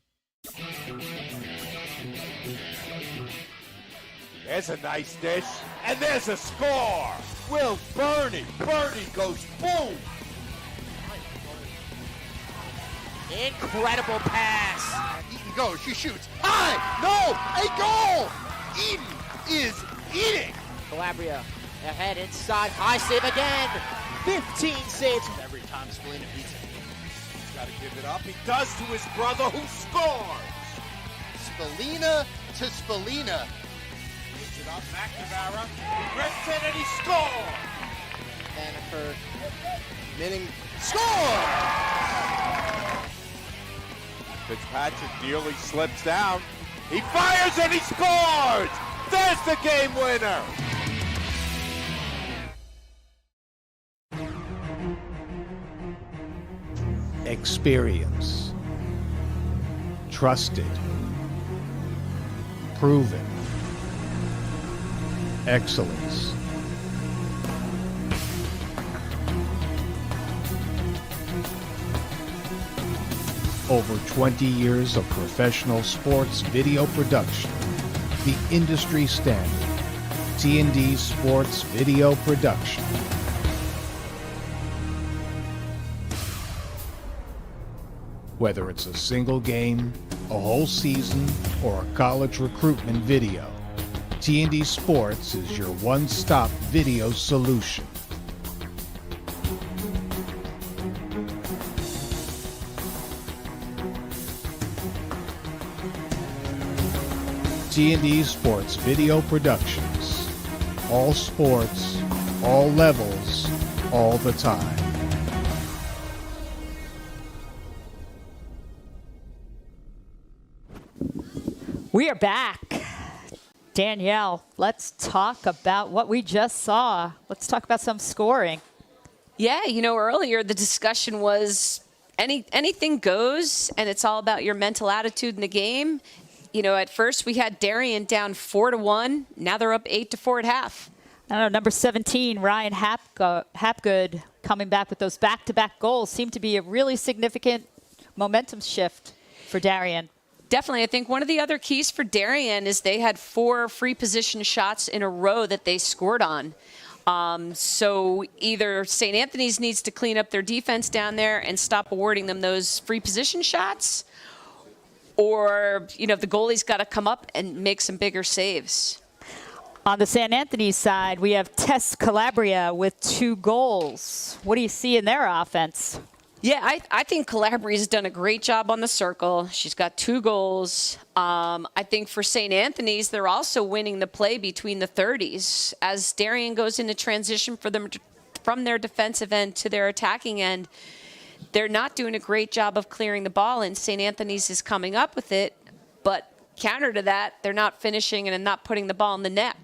There's a nice dish, and there's a score. Will Bernie goes boom. Incredible pass. Eaton goes, she shoots. High! No! A goal! Eaton is eating! Calabria ahead inside. High save again. 15 saves. Every time Spalina beats it. He's got to give it up. He does to his brother, who scores. Spalina to Spalina. Gives it up, McNamara. Renton, and he scores. Hannaford. Minning. Score! Fitzpatrick nearly slips down. He fires and he scores! There's the game winner! Experience. Trusted. Proven. Excellence. Over 20 years of professional sports video production. The industry standard. T&D Sports Video Production. Whether it's a single game, a whole season, or a college recruitment video, T&D Sports is your one-stop video solution. T&D Sports Video Productions. All sports, all levels, all the time. We are back. Danielle, let's talk about what we just saw. Let's talk about some scoring. Yeah, earlier the discussion was anything goes, and it's all about your mental attitude in the game. At first we had Darien down 4-1. Now they're up 8-4 at half. I don't know, number 17, Ryan Hapgood, coming back with those back-to-back goals seemed to be a really significant momentum shift for Darien. Definitely. I think one of the other keys for Darien is they had 4 free position shots in a row that they scored on. So either St. Anthony's needs to clean up their defense down there and stop awarding them those free position shots, or, the goalie's got to come up and make some bigger saves. On the St. Anthony's side, we have Tess Calabria with 2 goals. What do you see in their offense? Yeah, I think Calabria's done a great job on the circle. She's got 2 goals. I think for St. Anthony's, they're also winning the play between the 30s. As Darien goes into transition for them from their defensive end to their attacking end, they're not doing a great job of clearing the ball, and St. Anthony's is coming up with it. But counter to that, they're not finishing and not putting the ball in the net.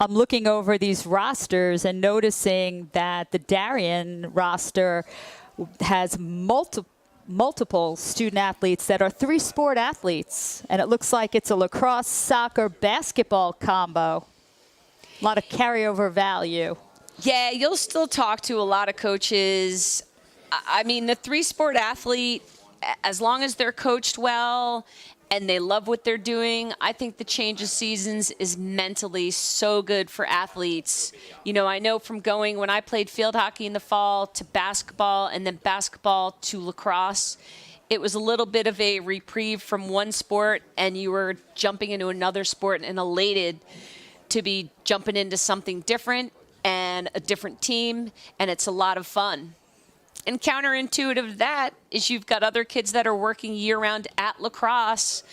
I'm looking over these rosters and noticing that the Darien roster has multiple student athletes that are 3-sport athletes. And it looks like it's a lacrosse, soccer, basketball combo. A lot of carryover value. Yeah, you'll still talk to a lot of coaches. I mean, the 3-sport athlete, as long as they're coached well and they love what they're doing, I think the change of seasons is mentally so good for athletes. I know from going when I played field hockey in the fall to basketball and then basketball to lacrosse, it was a little bit of a reprieve from one sport and you were jumping into another sport and elated to be jumping into something different and a different team, and it's a lot of fun. And counterintuitive to that is you've got other kids that are working year-round at lacrosse,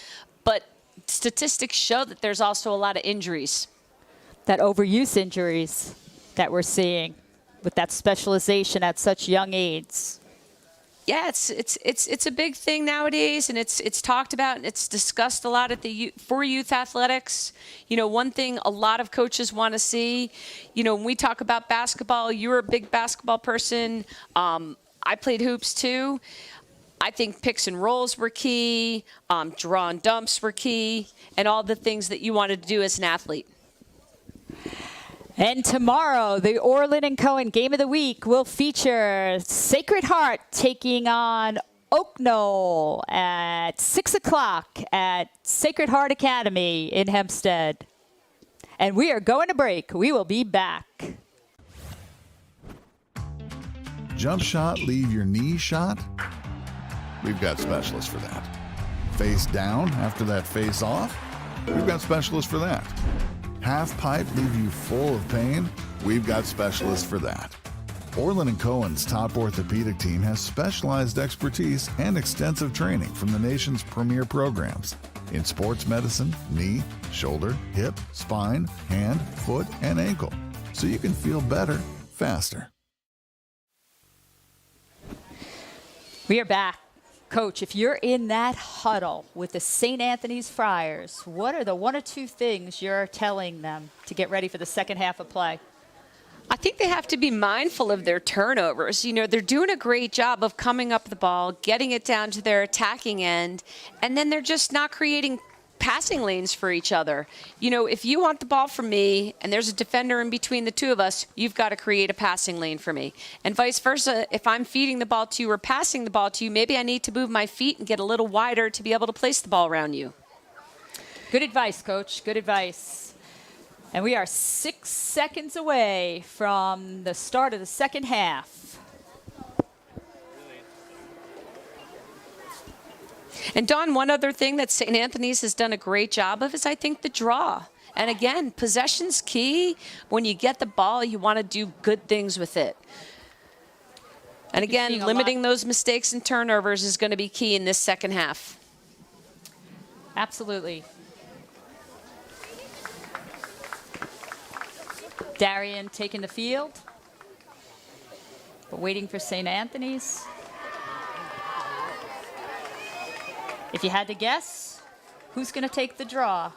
but statistics show that there's also a lot of injuries. That overuse injuries that we're seeing with that specialization at such young age. Yeah, it's a big thing nowadays, and it's talked about and it's discussed a lot for youth athletics. One thing a lot of coaches want to see, when we talk about basketball, you're a big basketball person. I played hoops too. I think picks and rolls were key, draw and dumps were key, and all the things that you wanted to do as an athlete. And tomorrow, the Orlin and Cohen Game of the Week will feature Sacred Heart taking on Oak Knoll at 6 o'clock at Sacred Heart Academy in Hempstead. And we are going to break. We will be back. Jump shot, leave your knee shot? We've got specialists for that. Face down after that face off? We've got specialists for that. Half pipe leave you full of pain? We've got specialists for that. Orlin and Cohen's top orthopedic team has specialized expertise and extensive training from the nation's premier programs in sports medicine, knee, shoulder, hip, spine, hand, foot, and ankle, so you can feel better faster. We are back. Coach, if you're in that huddle with the St. Anthony's Friars, what are the one or two things you're telling them to get ready for the second half of play? I think they have to be mindful of their turnovers. You know, they're doing a great job of coming up the ball, getting it down to their attacking end, and then they're just not creating passing lanes for each other. You know, if you want the ball from me and there's a defender in between the two of us, you've got to create a passing lane for me. And vice versa, if I'm feeding the ball to you or passing the ball to you, maybe I need to move my feet and get a little wider to be able to place the ball around you. Good advice, Coach. Good advice. And we are 6 seconds away from the start of the second half. And Dawn, one other thing that St. Anthony's has done a great job of is, I think, the draw. And again, possession's key. When you get the ball, you want to do good things with it. And again, limiting those mistakes and turnovers is going to be key in this second half. Absolutely. Darien taking the field, but waiting for St. Anthony's. If you had to guess, who's going to take the draw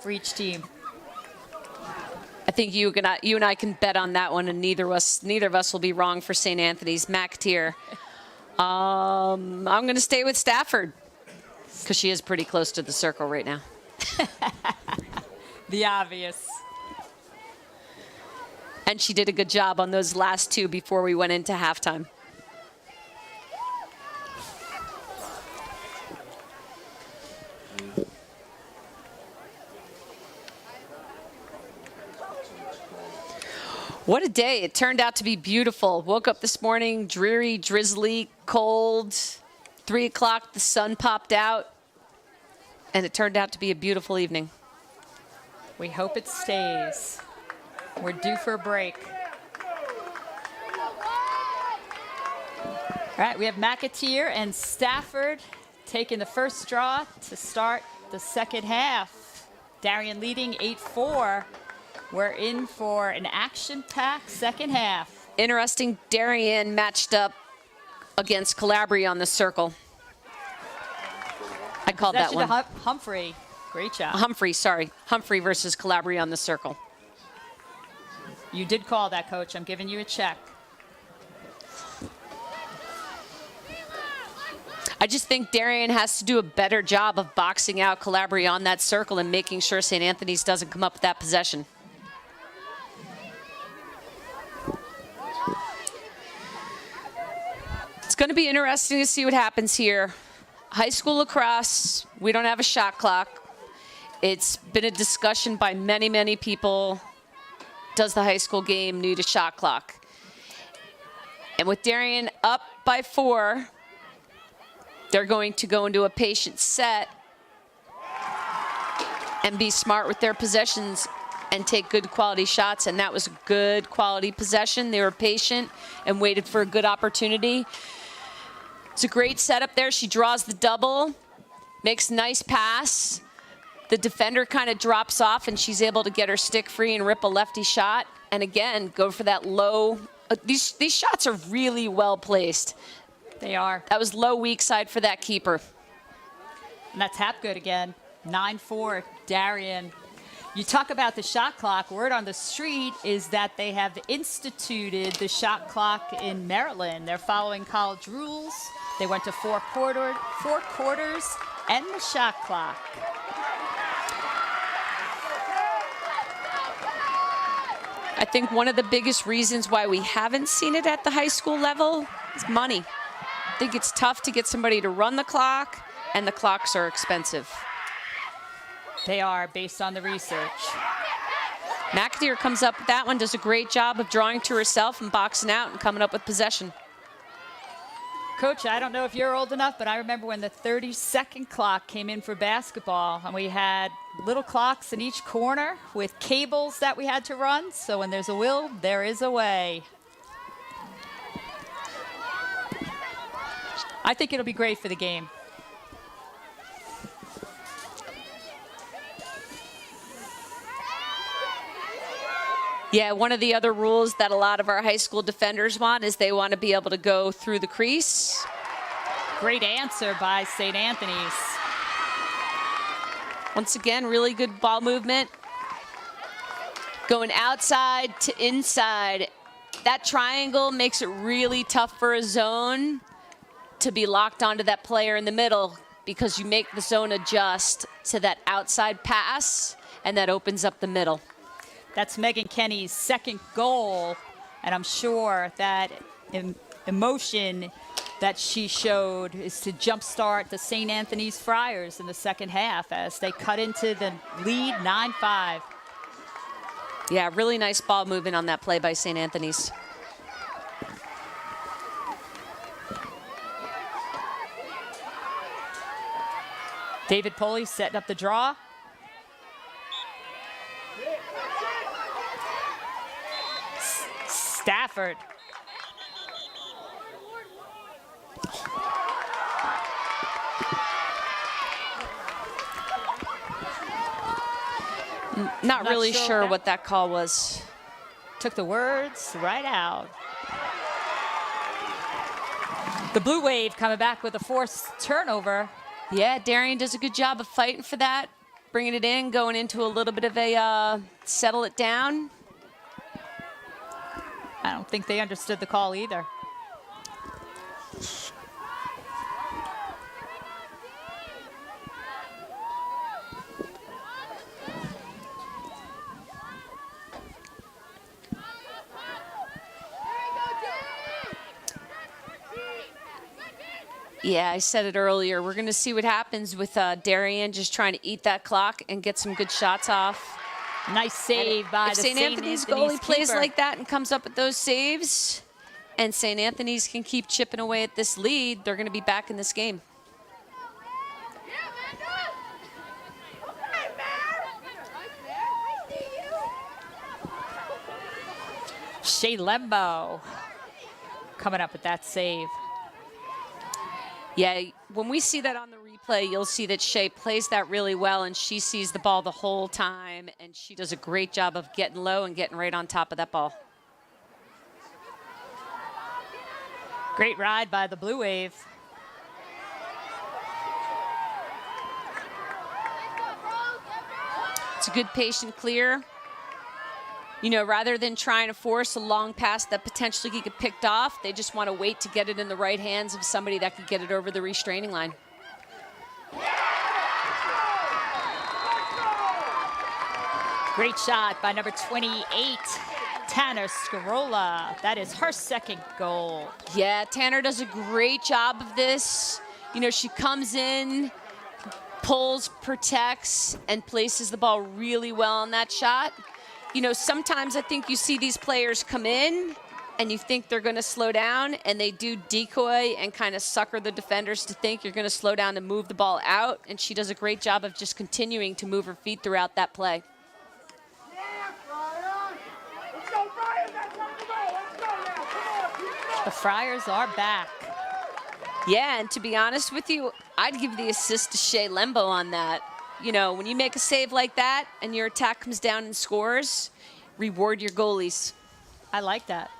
for each team? I think you and I can bet on that one, and neither of us will be wrong for St. Anthony's. McAteer. I'm going to stay with Stafford because she is pretty close to the circle right now. The obvious. And she did a good job on those last two before we went into halftime. What a day. It turned out to be beautiful. Woke up this morning, dreary, drizzly, cold. 3 o'clock, the sun popped out. And it turned out to be a beautiful evening. We hope it stays. We're due for a break. All right, we have McAteer and Stafford taking the first draw to start the second half. Darien leading 8-4. We're in for an action-packed second half. Interesting, Darien matched up against Calabria on the circle. I called that one. Humphrey. Great job. Humphrey versus Calabria on the circle. You did call that, Coach. I'm giving you a check. I just think Darien has to do a better job of boxing out Calabria on that circle and making sure St. Anthony's doesn't come up with that possession. It's going to be interesting to see what happens here. High school lacrosse, we don't have a shot clock. It's been a discussion by many, many people. Does the high school game need a shot clock? And with Darien up by 4, they're going to go into a patient set and be smart with their possessions and take good quality shots. And that was a good quality possession. They were patient and waited for a good opportunity. It's a great setup there. She draws the double, makes a nice pass. The defender kind of drops off, and she's able to get her stick free and rip a lefty shot. And again, go for that low. These shots are really well placed. They are. That was low weak side for that keeper. And that's Hapgood again. 9-4, Darien. You talk about the shot clock. Word on the street is that they have instituted the shot clock in Maryland. They're following college rules. They went to four quarters, and the shot clock. I think one of the biggest reasons why we haven't seen it at the high school level is money. I think it's tough to get somebody to run the clock, and the clocks are expensive. They are, based on the research. McAteer comes up with that one, does a great job of drawing to herself and boxing out and coming up with possession. Coach, I don't know if you're old enough, but I remember when the 30-second clock came in for basketball, and we had little clocks in each corner with cables that we had to run. So when there's a will, there is a way. I think it'll be great for the game. Yeah, one of the other rules that a lot of our high school defenders want is they want to be able to go through the crease. Great answer by St. Anthony's. Once again, really good ball movement. Going outside to inside. That triangle makes it really tough for a zone to be locked onto that player in the middle, because you make the zone adjust to that outside pass, and that opens up the middle. That's Megan Kenny's second goal, and I'm sure that emotion that she showed is to jumpstart the St. Anthony's Friars in the second half as they cut into the lead 9-5. Yeah, really nice ball movement on that play by St. Anthony's. David Poley setting up the draw. Stafford. Not really sure what that call was. Took the words right out. The Blue Wave coming back with a forced turnover. Yeah, Darien does a good job of fighting for that, bringing it in, going into a little bit of a settle it down. I don't think they understood the call either. Yeah, I said it earlier. We're going to see what happens with Darien just trying to eat that clock and get some good shots off. Nice save by the St. Anthony's goalie plays like that and comes up with those saves, and St. Anthony's can keep chipping away at this lead, they're going to be back in this game. Shea Lembo coming up with that save. Yeah, when we see that on the replay, you'll see that Shea plays that really well, and she sees the ball the whole time, and she does a great job of getting low and getting right on top of that ball. Great ride by the Blue Wave. It's a good patient clear. You know, rather than trying to force a long pass that potentially could get picked off, they just want to wait to get it in the right hands of somebody that could get it over the restraining line. Great shot by number 28, Tanner Scarola. That is her second goal. Yeah, Tanner does a great job of this. You know, she comes in, pulls, protects, and places the ball really well on that shot. You know, sometimes I think you see these players come in and you think they're going to slow down, and they do decoy and kind of sucker the defenders to think you're going to slow down and move the ball out, and she does a great job of just continuing to move her feet throughout that play. The Friars are back. Yeah, and to be honest with you, I'd give the assist to Shea Lembo on that. You know, when you make a save like that and your attack comes down and scores, reward your goalies. I like that.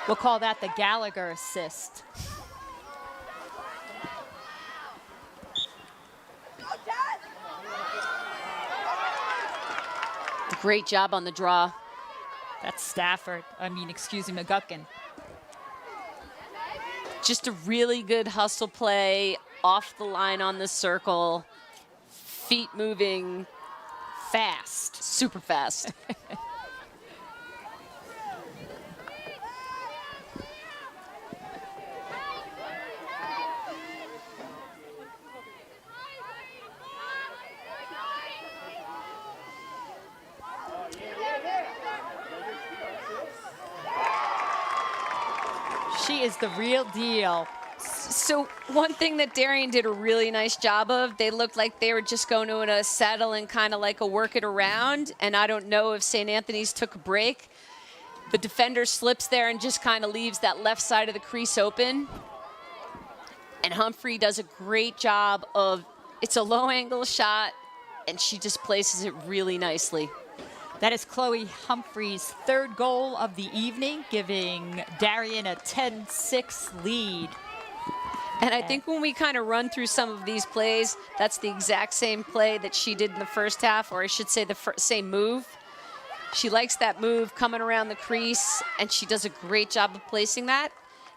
We'll call that the Gallagher assist. Great job on the draw. That's Stafford. McGuckin. Just a really good hustle play off the line on the circle. Feet moving fast, super fast. She is the real deal. So one thing that Darien did a really nice job of, they looked like they were just going to settle and kind of like a work it around. And I don't know if St. Anthony's took a break. The defender slips there and just kind of leaves that left side of the crease open. And Humphrey does a great job of, it's a low angle shot. and she just places it really nicely. That is Chloe Humphrey's third goal of the evening, giving Darien a 10-6 lead. And I think when we kind of run through some of these plays, that's the exact same play that she did in the first half, or I should say the same move. She likes that move coming around the crease, and she does a great job of placing that.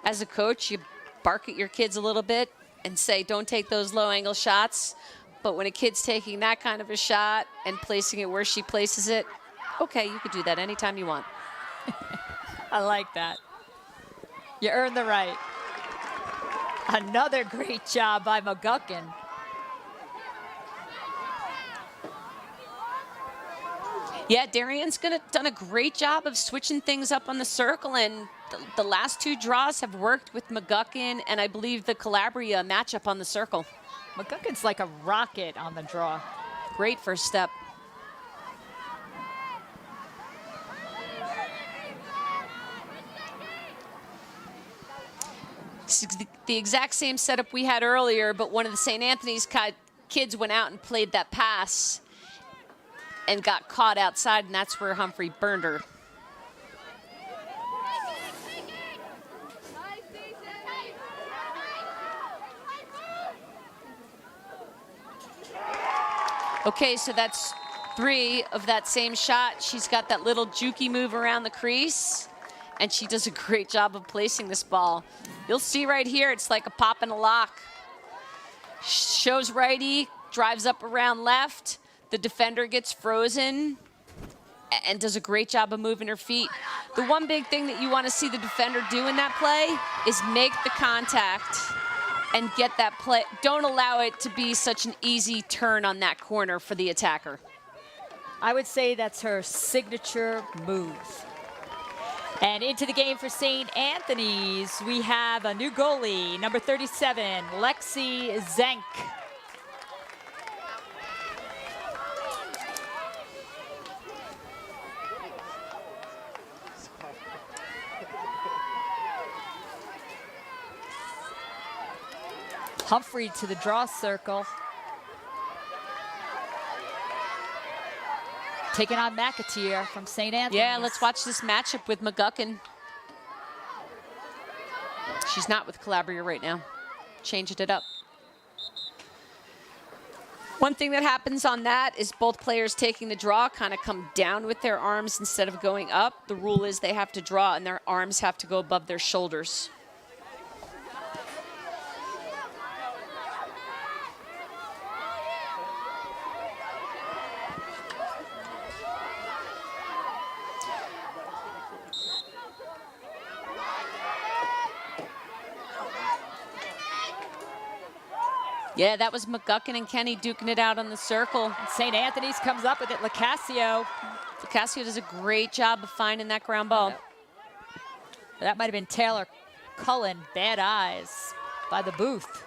As a coach, you bark at your kids a little bit and say, don't take those low angle shots. But when a kid's taking that kind of a shot and placing it where she places it, okay, you could do that anytime you want. I like that. You earned the right. Another great job by McGuckin. Yeah, Darien's done a great job of switching things up on the circle, and the last two draws have worked with McGuckin and I believe the Calabria matchup on the circle. McGuckin's like a rocket on the draw. Great first step. It's the exact same setup we had earlier, but one of the St. Anthony's kids went out and played that pass and got caught outside, and that's where Humphrey burned her. Okay, so that's 3 of that same shot. She's got that little jukey move around the crease, and she does a great job of placing this ball. You'll see right here, it's like a pop and a lock. Shows righty, drives up around left. The defender gets frozen and does a great job of moving her feet. The one big thing that you want to see the defender do in that play is make the contact and get that play. Don't allow it to be such an easy turn on that corner for the attacker. I would say that's her signature move. And into the game for St. Anthony's, we have a new goalie, number 37, Lexi Zenk. Humphrey to the draw circle. Taking on McAteer from St. Anthony's. Yeah, let's watch this matchup with McGuckin. She's not with Calabria right now. Changing it up. One thing that happens on that is both players taking the draw kind of come down with their arms instead of going up. The rule is they have to draw and their arms have to go above their shoulders. Yeah, that was McGuckin and Kenny duking it out on the circle. St. Anthony's comes up with it. Lacasio. Lacasio does a great job of finding that ground ball. That might have been Taylor Cullen. Bad eyes by the booth.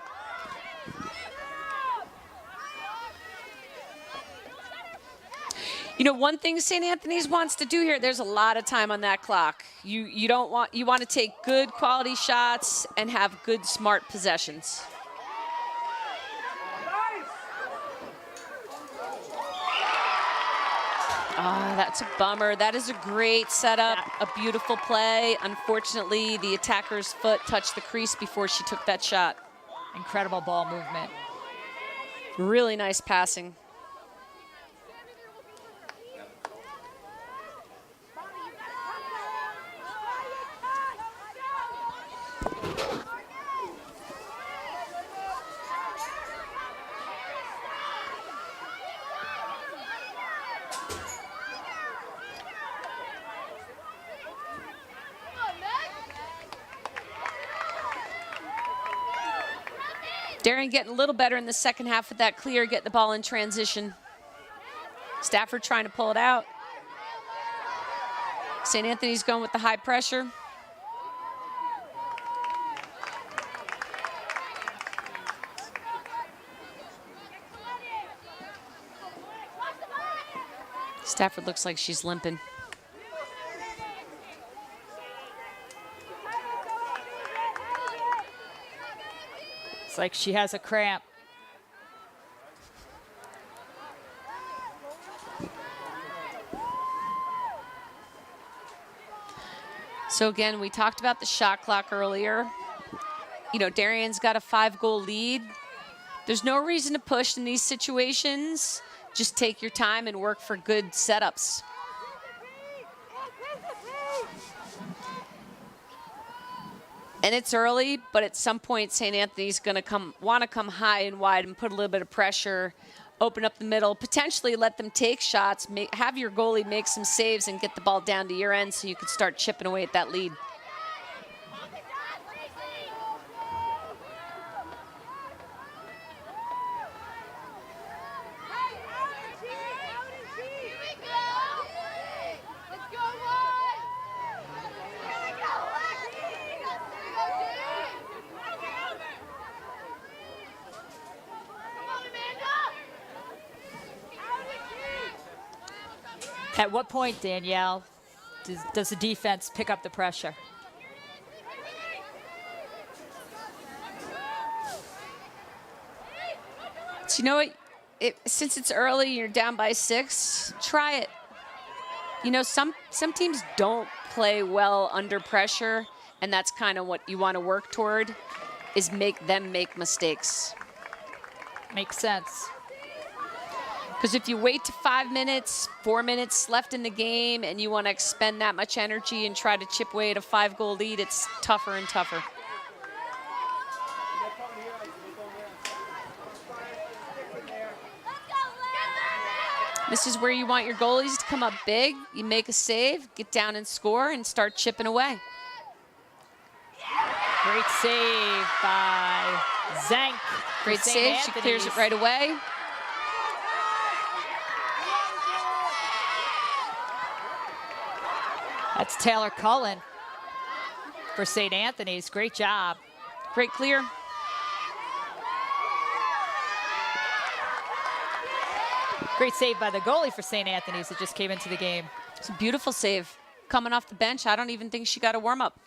You know, one thing St. Anthony's wants to do here, there's a lot of time on that clock. You want to take good quality shots and have good, smart possessions. Oh, that's a bummer. That is a great setup, a beautiful play. Unfortunately, the attacker's foot touched the crease before she took that shot. Incredible ball movement. Really nice passing. Darien getting a little better in the second half with that clear, getting the ball in transition. Stafford trying to pull it out. St. Anthony's going with the high pressure. Stafford looks like she's limping. It's like she has a cramp. So again, we talked about the shot clock earlier. You know, Darien's got a 5-goal lead. There's no reason to push in these situations. Just take your time and work for good setups. And it's early, but at some point, St. Anthony's going to want to come high and wide and put a little bit of pressure, open up the middle, potentially let them take shots, have your goalie make some saves and get the ball down to your end so you could start chipping away at that lead. At what point, Danielle, does the defense pick up the pressure? So you know what? Since it's early, you're down by 6, try it. You know, some teams don't play well under pressure, and that's kind of what you want to work toward, is make them make mistakes. Makes sense. Because if you wait to 5 minutes, 4 minutes left in the game, and you want to expend that much energy and try to chip away at a 5-goal lead, it's tougher and tougher. This is where you want your goalies to come up big. You make a save, get down and score, and start chipping away. Great save by Zank. Great save. She clears it right away. That's Taylor Cullen for St. Anthony's. Great job. Great clear. Great save by the goalie for St. Anthony's that just came into the game. It's a beautiful save. Coming off the bench, I don't even think she got a warm-up.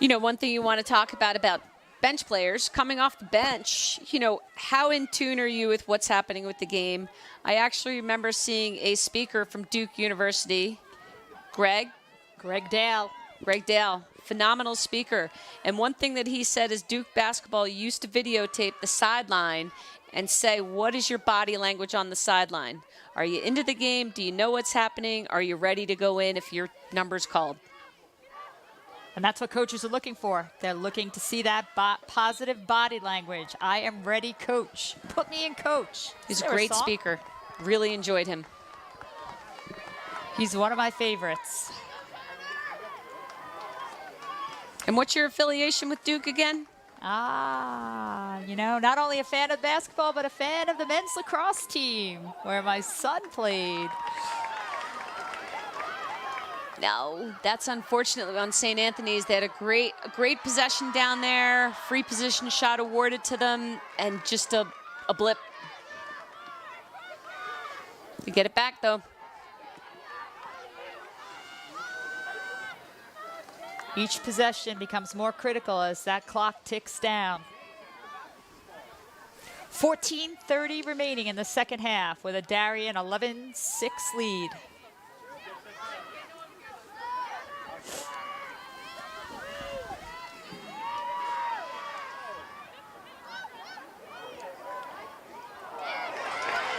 You know, one thing you want to talk about bench players coming off the bench, you know, how in tune are you with what's happening with the game? I actually remember seeing a speaker from Duke University, Greg Dale, phenomenal speaker. And one thing that he said is Duke basketball used to videotape the sideline and say, what is your body language on the sideline? Are you into the game? Do you know what's happening? Are you ready to go in if your number's called? And that's what coaches are looking for. They're looking to see that positive body language. I am ready, coach. Put me in, coach. He's a great speaker. Really enjoyed him. He's one of my favorites. And what's your affiliation with Duke again? You know, not only a fan of basketball, but a fan of the men's lacrosse team, where my son played. No, that's unfortunately on St. Anthony's. They had a great possession down there, free position shot awarded to them, and just a blip. You get it back, though. Each possession becomes more critical as that clock ticks down. 14:30 remaining in the second half with a Darien 11-6 lead.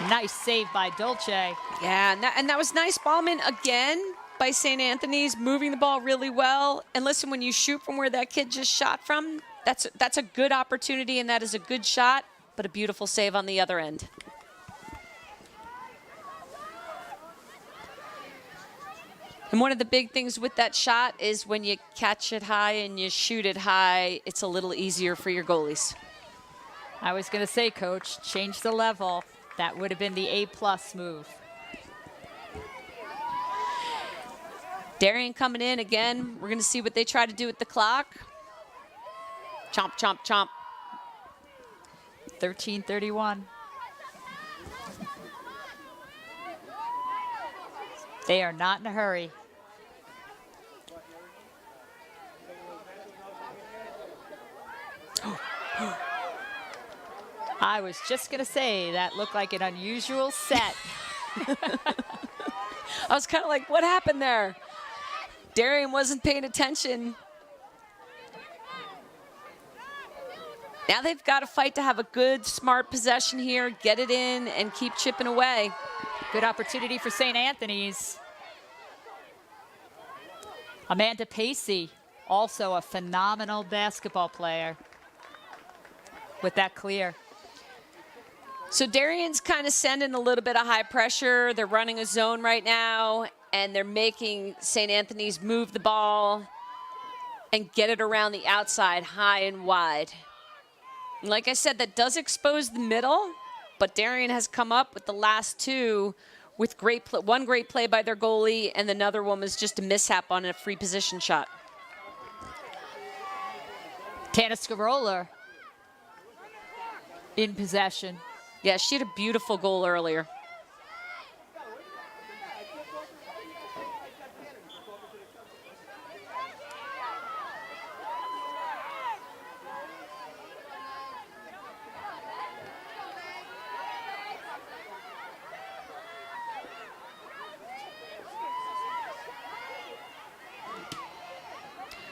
Nice save by Dolce. Yeah, and that was nice ballman again by St. Anthony's, moving the ball really well. And listen, when you shoot from where that kid just shot from, that's a good opportunity, and that is a good shot, but a beautiful save on the other end. And one of the big things with that shot is when you catch it high and you shoot it high, it's a little easier for your goalies. I was going to say, Coach, change the level. That would have been the A+ move. Darien coming in again. We're going to see what they try to do with the clock. Chomp, chomp, chomp. 13:31. They are not in a hurry. I was just going to say that looked like an unusual set. I was kind of like, what happened there? Darien wasn't paying attention. Now they've got to fight to have a good, smart possession here, get it in, and keep chipping away. Good opportunity for St. Anthony's. Amanda Pacey, also a phenomenal basketball player with that clear. So Darien's kind of sending a little bit of high pressure. They're running a zone right now, and they're making St. Anthony's move the ball and get it around the outside, high and wide. And like I said, that does expose the middle, but Darien has come up with the last two with one great play by their goalie, and another one was just a mishap on a free position shot. Tana Scarola in possession. Yeah, she had a beautiful goal earlier.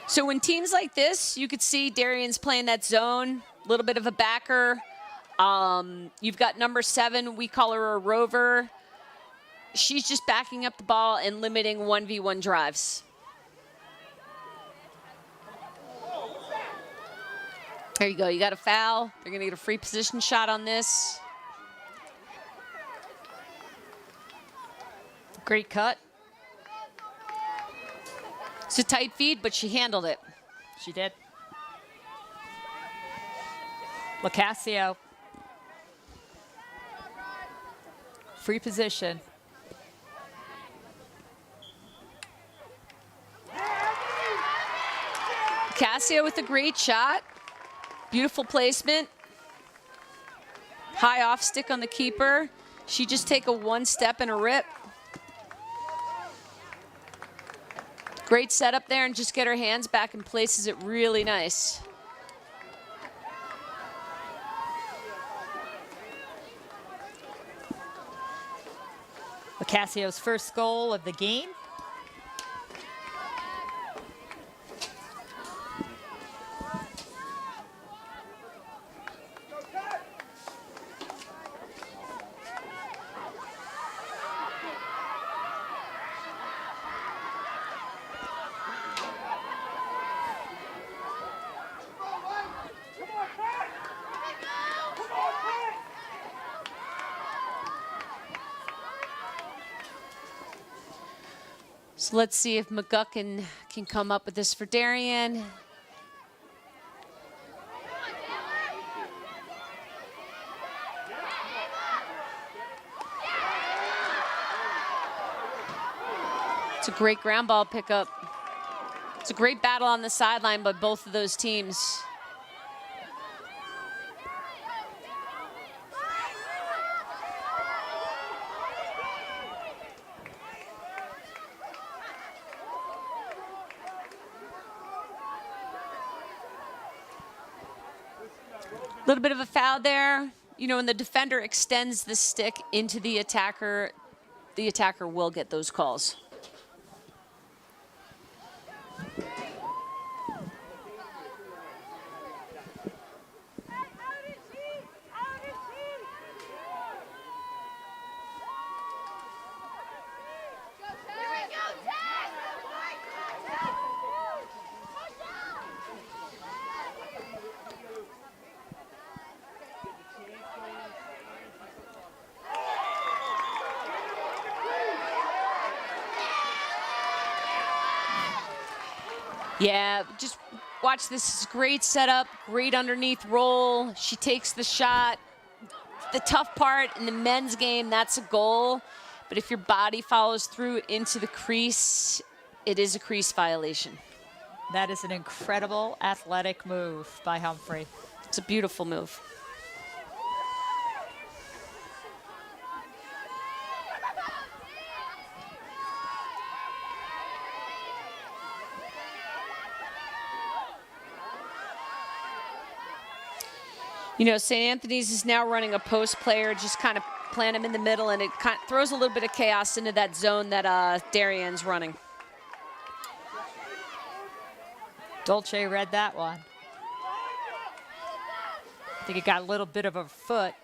So in teams like this, you could see Darien's playing that zone, a little bit of a backer. You've got number 7, we call her a rover. She's just backing up the ball and limiting 1v1 drives. There you go, you got a foul. They're gonna get a free position shot on this. Great cut. It's a tight feed, but she handled it. She did. Lacasio. Free position. Casio with a great shot. Beautiful placement. High off stick on the keeper. She just take a one step and a rip. Great setup there and just get her hands back and places it really nice. Lacasio's first goal of the game. So let's see if McGuckin can come up with this for Darien. It's a great ground ball pickup. It's a great battle on the sideline by both of those teams. A little bit of a foul there. You know, when the defender extends the stick into the attacker will get those calls. Yeah, just watch this. Great setup, great underneath roll. She takes the shot. The tough part in the men's game, that's a goal. But if your body follows through into the crease, it is a crease violation. That is an incredible athletic move by Humphrey. It's a beautiful move. You know, St. Anthony's is now running a post player, just kind of plant him in the middle, and it kind of throws a little bit of chaos into that zone that Darien's running. Dolce read that one. I think it got a little bit of a foot.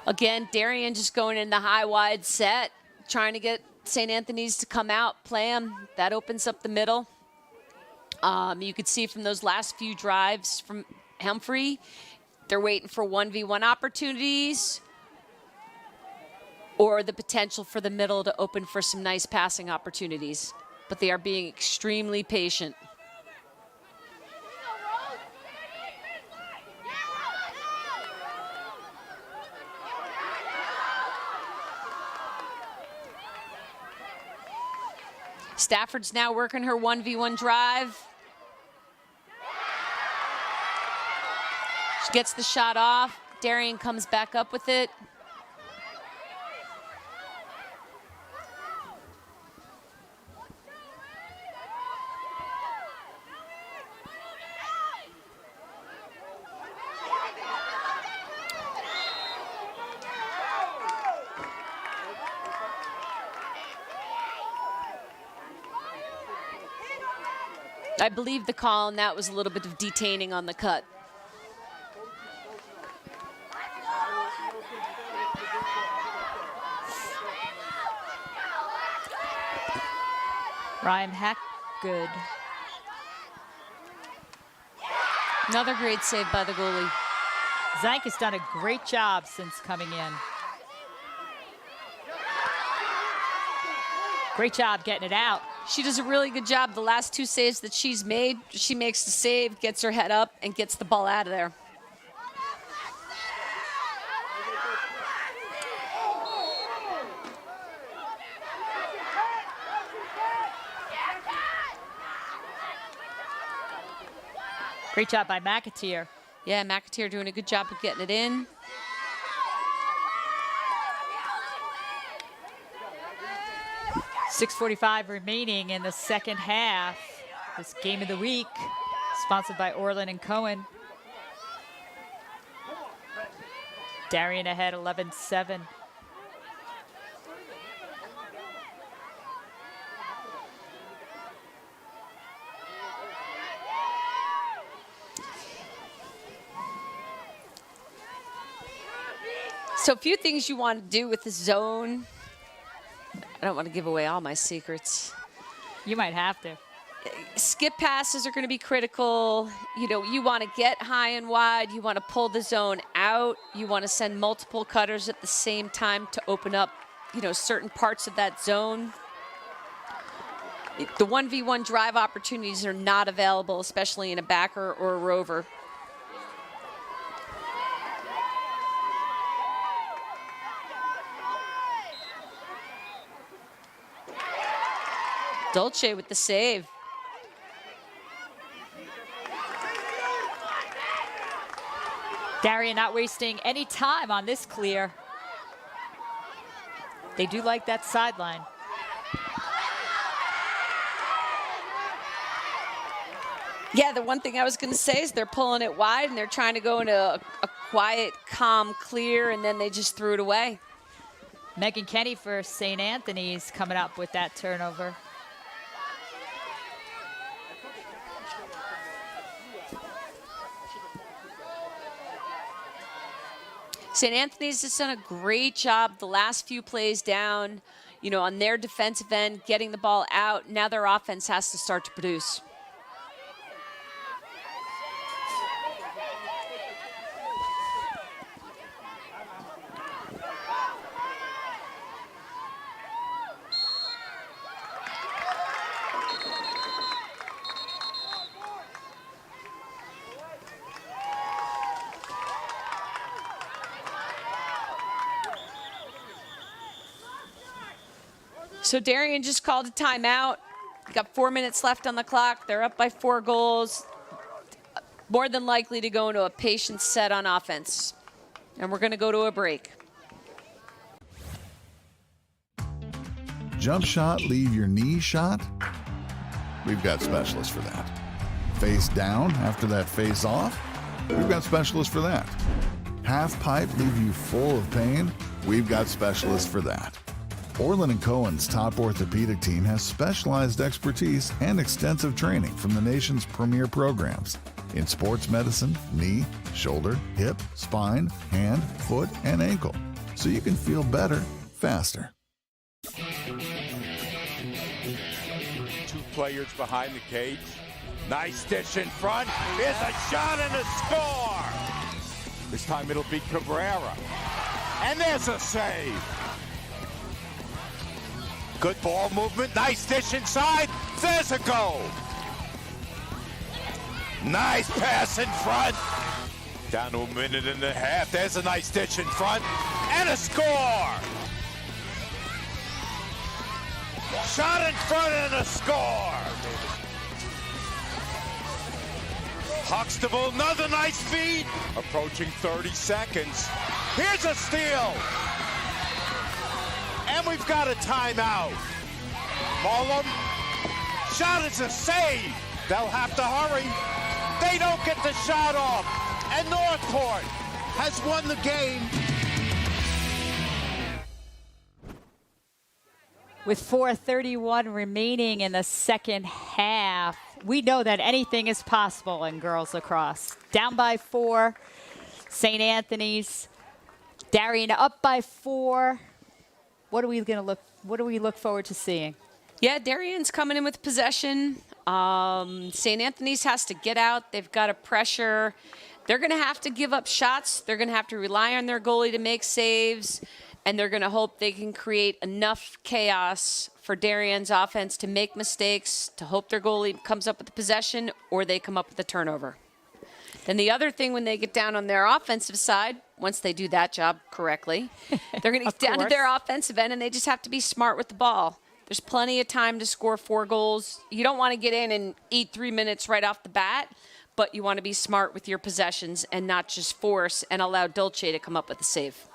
Again, Darien just going in the high wide set, trying to get St. Anthony's to come out, play him. That opens up the middle. You could see from those last few drives from Humphrey, they're waiting for 1v1 opportunities or the potential for the middle to open for some nice passing opportunities. But they are being extremely patient. Stafford's now working her 1v1 drive. She gets the shot off. Darien comes back up with it. I believe the call on that was a little bit of detaining on the cut. Ryan Heck, good. Another great save by the goalie. Zank has done a great job since coming in. Great job getting it out. She does a really good job. The last two saves that she's made, she makes the save, gets her head up, and gets the ball out of there. Great job by McAteer. Yeah, McAteer doing a good job of getting it in. .6:45 remaining in the second half. This game of the week, sponsored by Orlin and Cohen. Darien ahead 11-7. So a few things you want to do with the zone. I don't want to give away all my secrets. You might have to. Skip passes are going to be critical. You know, you want to get high and wide. You want to pull the zone out. You want to send multiple cutters at the same time to open up, you know, certain parts of that zone. The 1v1 drive opportunities are not available, especially in a backer or a rover. Dolce with the save. Darien not wasting any time on this clear. They do like that sideline. Yeah, the one thing I was going to say is they're pulling it wide and they're trying to go into a quiet, calm clear, and then they just threw it away. Megan Kenny for St. Anthony's coming up with that turnover. St. Anthony's has done a great job the last few plays down, you know, on their defensive end, getting the ball out. Now their offense has to start to produce. So Darien just called a timeout. Got 4 minutes left on the clock. They're up by 4 goals. more than likely to go into a patient set on offense. And we're going to go to a break. Jump shot, leave your knee shot? We've got specialists for that. Face down after that face off? We've got specialists for that. Half pipe, leave you full of pain? We've got specialists for that. Orlin and Cohen's top orthopedic team has specialized expertise and extensive training from the nation's premier programs in sports medicine, knee, shoulder, hip, spine, hand, foot, and ankle, so you can feel better faster. 2 players behind the cage. Nice dish in front. Here's a shot and a score. This time it'll be Cabrera. And there's a save. Good ball movement. Nice dish inside. There's a goal. Nice pass in front. Down to a minute and a half. There's a nice dish in front. And a score. Shot in front and a score. Huxtable, another nice feed. Approaching 30 seconds. Here's a steal. And we've got a timeout. Mullum. Shot is a save. They'll have to hurry. They don't get the shot off. And Northport has won the game. With 4:31 remaining in the second half, we know that anything is possible in girls lacrosse. Down by 4, St. Anthony's. Darien up by 4. What are we look forward to seeing? Yeah, Darien's coming in with possession. St. Anthony's has to get out. They've got to pressure. They're going to have to give up shots. They're going to have to rely on their goalie to make saves. And they're going to hope they can create enough chaos for Darien's offense to make mistakes, to hope their goalie comes up with the possession or they come up with a turnover. Then the other thing, when they get down on their offensive side, once they do that job correctly, they're going to get down to their offensive end, and they just have to be smart with the ball. There's plenty of time to score 4 goals. You don't want to get in and eat 3 minutes right off the bat, but you want to be smart with your possessions and not just force and allow Dolce to come up with a save.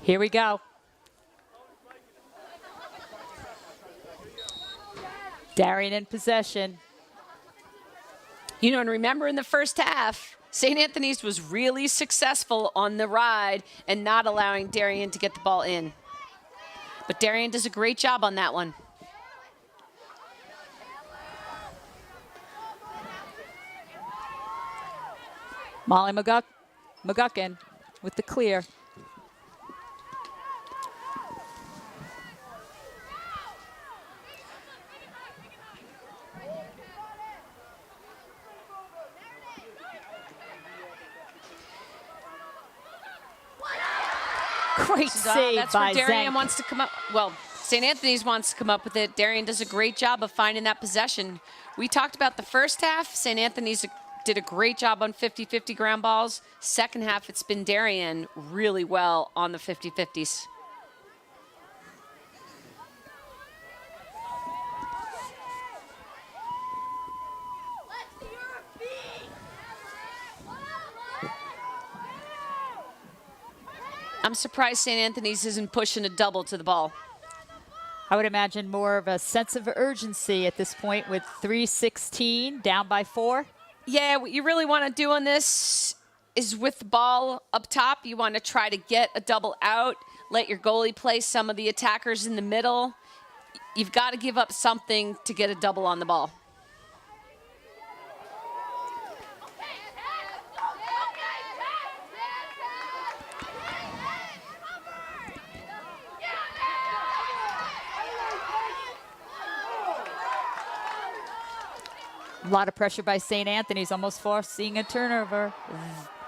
Here we go. Darien in possession. You know, and remember in the first half, St. Anthony's was really successful on the ride and not allowing Darien to get the ball in. But Darien does a great job on that one. Molly McGuckin with the clear. Great save that's by where Darien Zenk. wants to come up. Well, St. Anthony's wants to come up with it. Darien does a great job of finding that possession. We talked about the first half. St. Anthony's did a great job on 50-50 ground balls. Second half, it's been Darien really well on the 50-50s. I'm surprised St. Anthony's isn't pushing a double to the ball. I would imagine more of a sense of urgency at this point with 3:16 down by 4. Yeah, what you really want to do on this is with the ball up top, you want to try to get a double out, let your goalie play some of the attackers in the middle. You've got to give up something to get a double on the ball. A lot of pressure by St. Anthony's, almost forcing a turnover.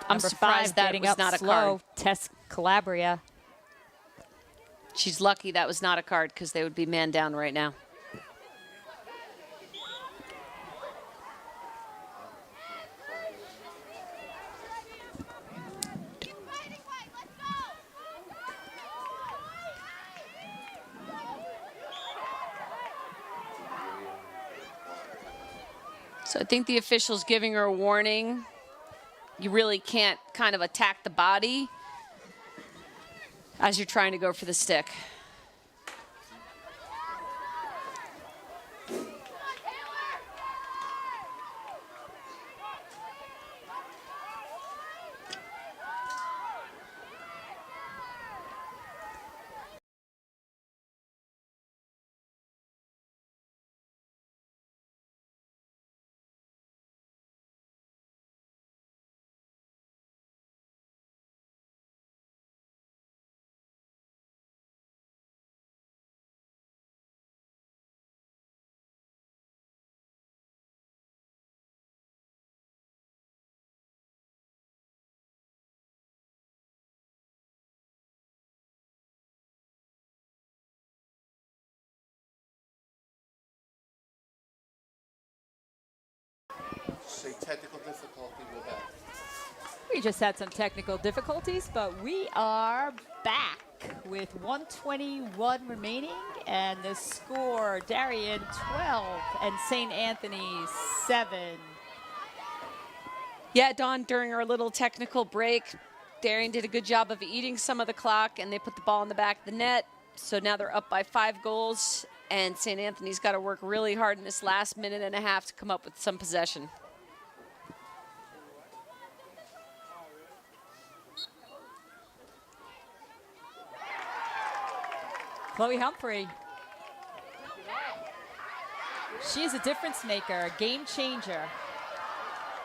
I'm surprised that was not a card. Tess Calabria. She's lucky that was not a card because they would be man down right now. So I think the official's giving her a warning. You really can't kind of attack the body as you're trying to go for the stick. Say technical difficulty with that. We just had some technical difficulties, but we are back with 121 remaining, and the score, Darien 12 and St. Anthony's 7. Yeah, Dawn, during our little technical break, Darien did a good job of eating some of the clock, and they put the ball in the back of the net. So now they're up by 5 goals, and St. Anthony's got to work really hard in this last minute and a half to come up with some possession. Chloe Humphrey. She's a difference maker, a game changer.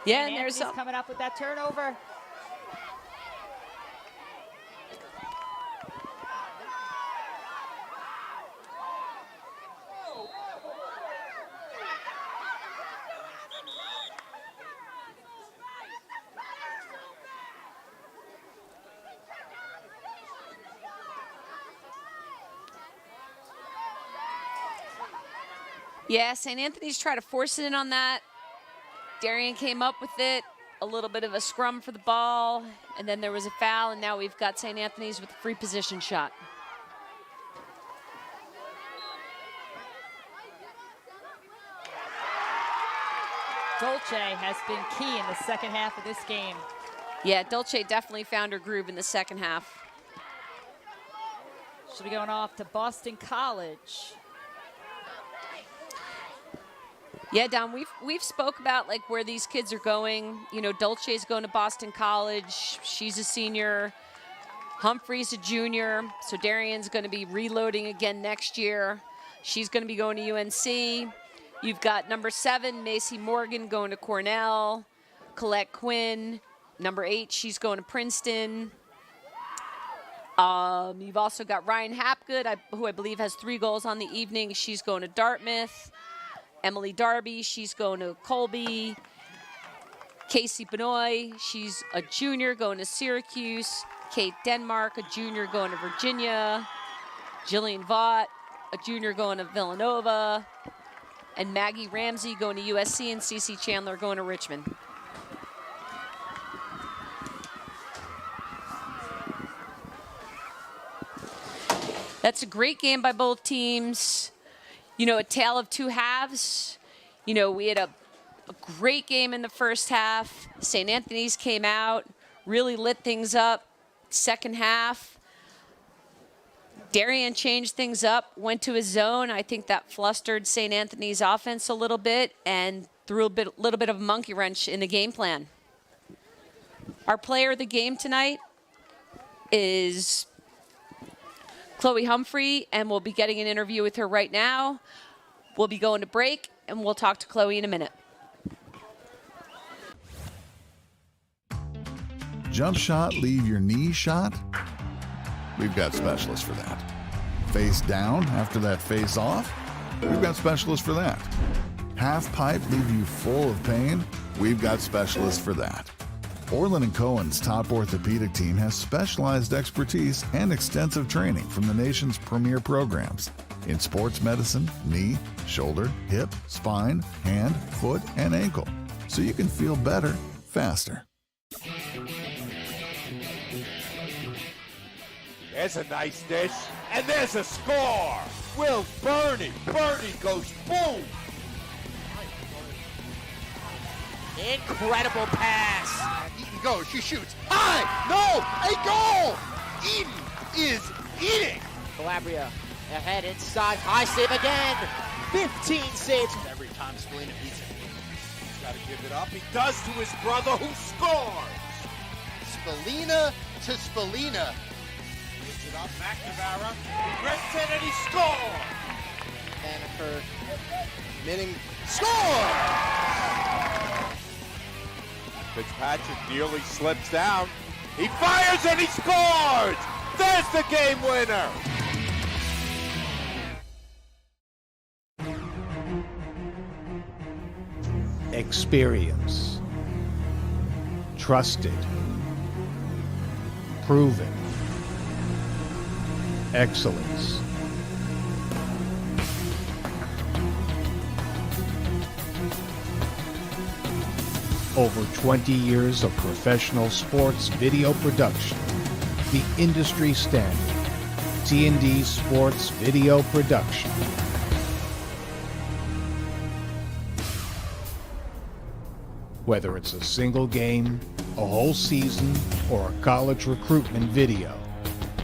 Yeah, and there's coming up with that turnover. Yeah, St. Anthony's tried to force it in on that. Darien came up with it, a little bit of a scrum for the ball, and then there was a foul, and now we've got St. Anthony's with a free position shot. Dolce has been key in the second half of this game. Yeah, Dolce definitely found her groove in the second half. She'll be going off to Boston College. Yeah, Don, we've spoke about like where these kids are going. You know, Dolce's going to Boston College. She's a senior. Humphrey's a junior. So Darien's going to be reloading again next year. She's going to be going to UNC. You've got number 7, Macy Morgan, going to Cornell. Colette Quinn, number 8, she's going to Princeton. You've also got Ryan Hapgood, who I believe has 3 goals on the evening. She's going to Dartmouth. Emily Darby, she's going to Colby. Casey Benoit, she's a junior going to Syracuse. Kate Denmark, a junior going to Virginia. Jillian Vaught, a junior going to Villanova. And Maggie Ramsey going to USC, and Cece Chandler going to Richmond. That's a great game by both teams. You know, a tale of 2 halves. You know, we had a great game in the first half. St. Anthony's came out, really lit things up. Second half, Darien changed things up, went to his zone. I think that flustered St. Anthony's offense a little bit and threw a little bit of a monkey wrench in the game plan. Our player of the game tonight is Chloe Humphrey, and we'll be getting an interview with her right now. We'll be going to break, and we'll talk to Chloe in a minute. Jump shot, leave your knee shot? We've got specialists for that. Face down after that face off? We've got specialists for that. Half pipe, leave you full of pain? We've got specialists for that. Orlin and Cohen's top orthopedic team has specialized expertise and extensive training from the nation's premier programs in sports medicine, knee, shoulder, hip, spine, hand, foot, and ankle, so you can feel better, faster. There's a nice dish, and there's a score. Will Bernie goes boom. Incredible pass. Eaton goes, she shoots. High! No! A goal! Eaton is eating! Calabria ahead inside. High save again. 15 saves. Every time Spalina beats it. He's got to give it up. He does to his brother, who scores. Spalina to Spalina. Gives it up. McNamara. He rips it and he scores. Hannaford. Minning. Score! Fitzpatrick nearly slips down. He fires and he scores! There's the game winner! Experience. Trusted. Proven. Excellence. Over 20 years of professional sports video production. The industry standard. T&D Sports Video Production. Whether it's a single game, a whole season, or a college recruitment video,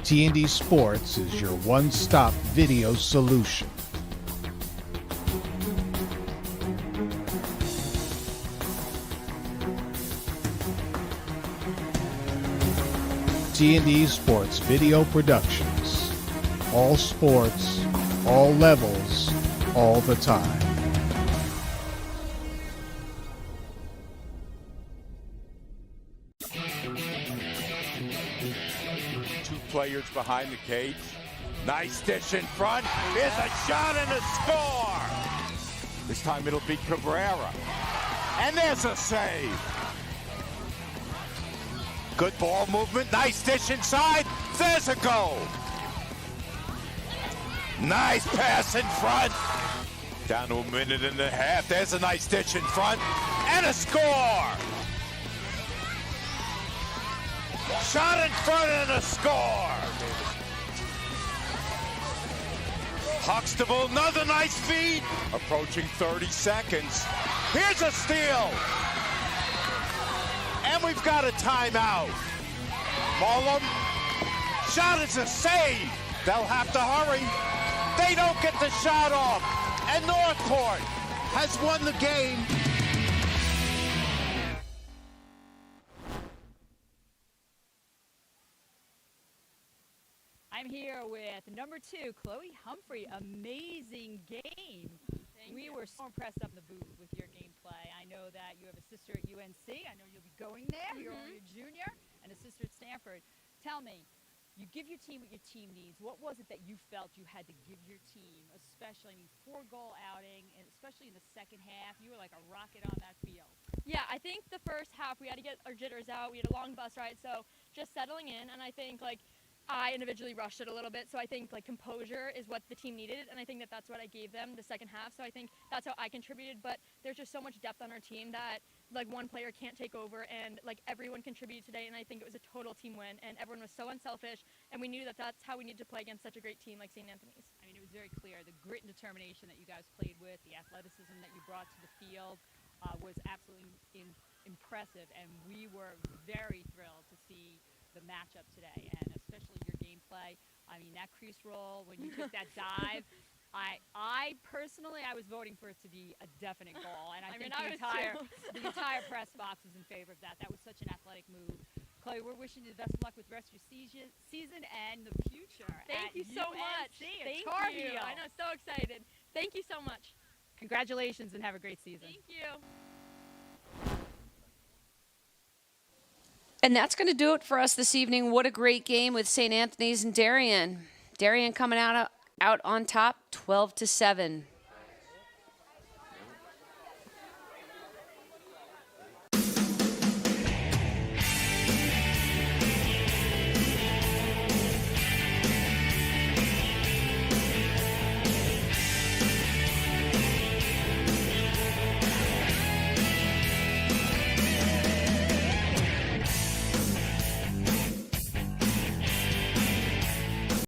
T&D Sports is your one-stop video solution. T&D Sports Video Productions. All sports, all levels, all the time. Two players behind the cage. Nice dish in front. Here's a shot and a score. This time it'll be Cabrera. And there's a save. Good ball movement. Nice dish inside. There's a goal. Nice pass in front. Down to a minute and a half. There's a nice dish in front. And a score. Shot in front and a score. Huxtable, another nice feed. Approaching 30 seconds. Here's a steal. And we've got a timeout. Mullum. Shot is a save. They'll have to hurry. They don't get the shot off. And Northport has won the game. I'm here with number 2, Chloe Humphrey. Amazing game. We were so impressed up in the booth with your gameplay. I know that you have a sister at UNC. I know you'll be going there. You're only a junior, and a sister at Stanford. Tell me, you give your team what your team needs. What was it that you felt you had to give your team, especially, 4-goal outing, and especially in the second half? You were like a rocket on that field. Yeah, I think the first half we had to get our jitters out. We had a long bus ride, so just settling in, and I think, I individually rushed it a little bit, so I think composure is what the team needed, and I think that that's what I gave them the second half. So I think that's how I contributed. But there's just so much depth on our team that one player can't take over, and everyone contributed today. And I think it was a total team win, and everyone was so unselfish, and we knew that that's how we need to play against such a great team like St. Anthony's. I mean, it was very clear. The grit and determination that you guys played with, the athleticism that you brought to the field was absolutely impressive, and we were very thrilled to see the matchup today, and especially your gameplay. I mean, that crease roll, when you took that dive, I personally, I was voting for it to be a definite goal, and I think the entire press box was in favor of that. That was such an athletic move. Chloe, we're wishing you the best of luck with the rest of your season and the future. Thank you so much. Thank you. I know, so excited. Thank you so much. Congratulations and have a great season. Thank you. And that's going to do it for us this evening. What a great game with St. Anthony's and Darien. Darien coming out on top, 12-7.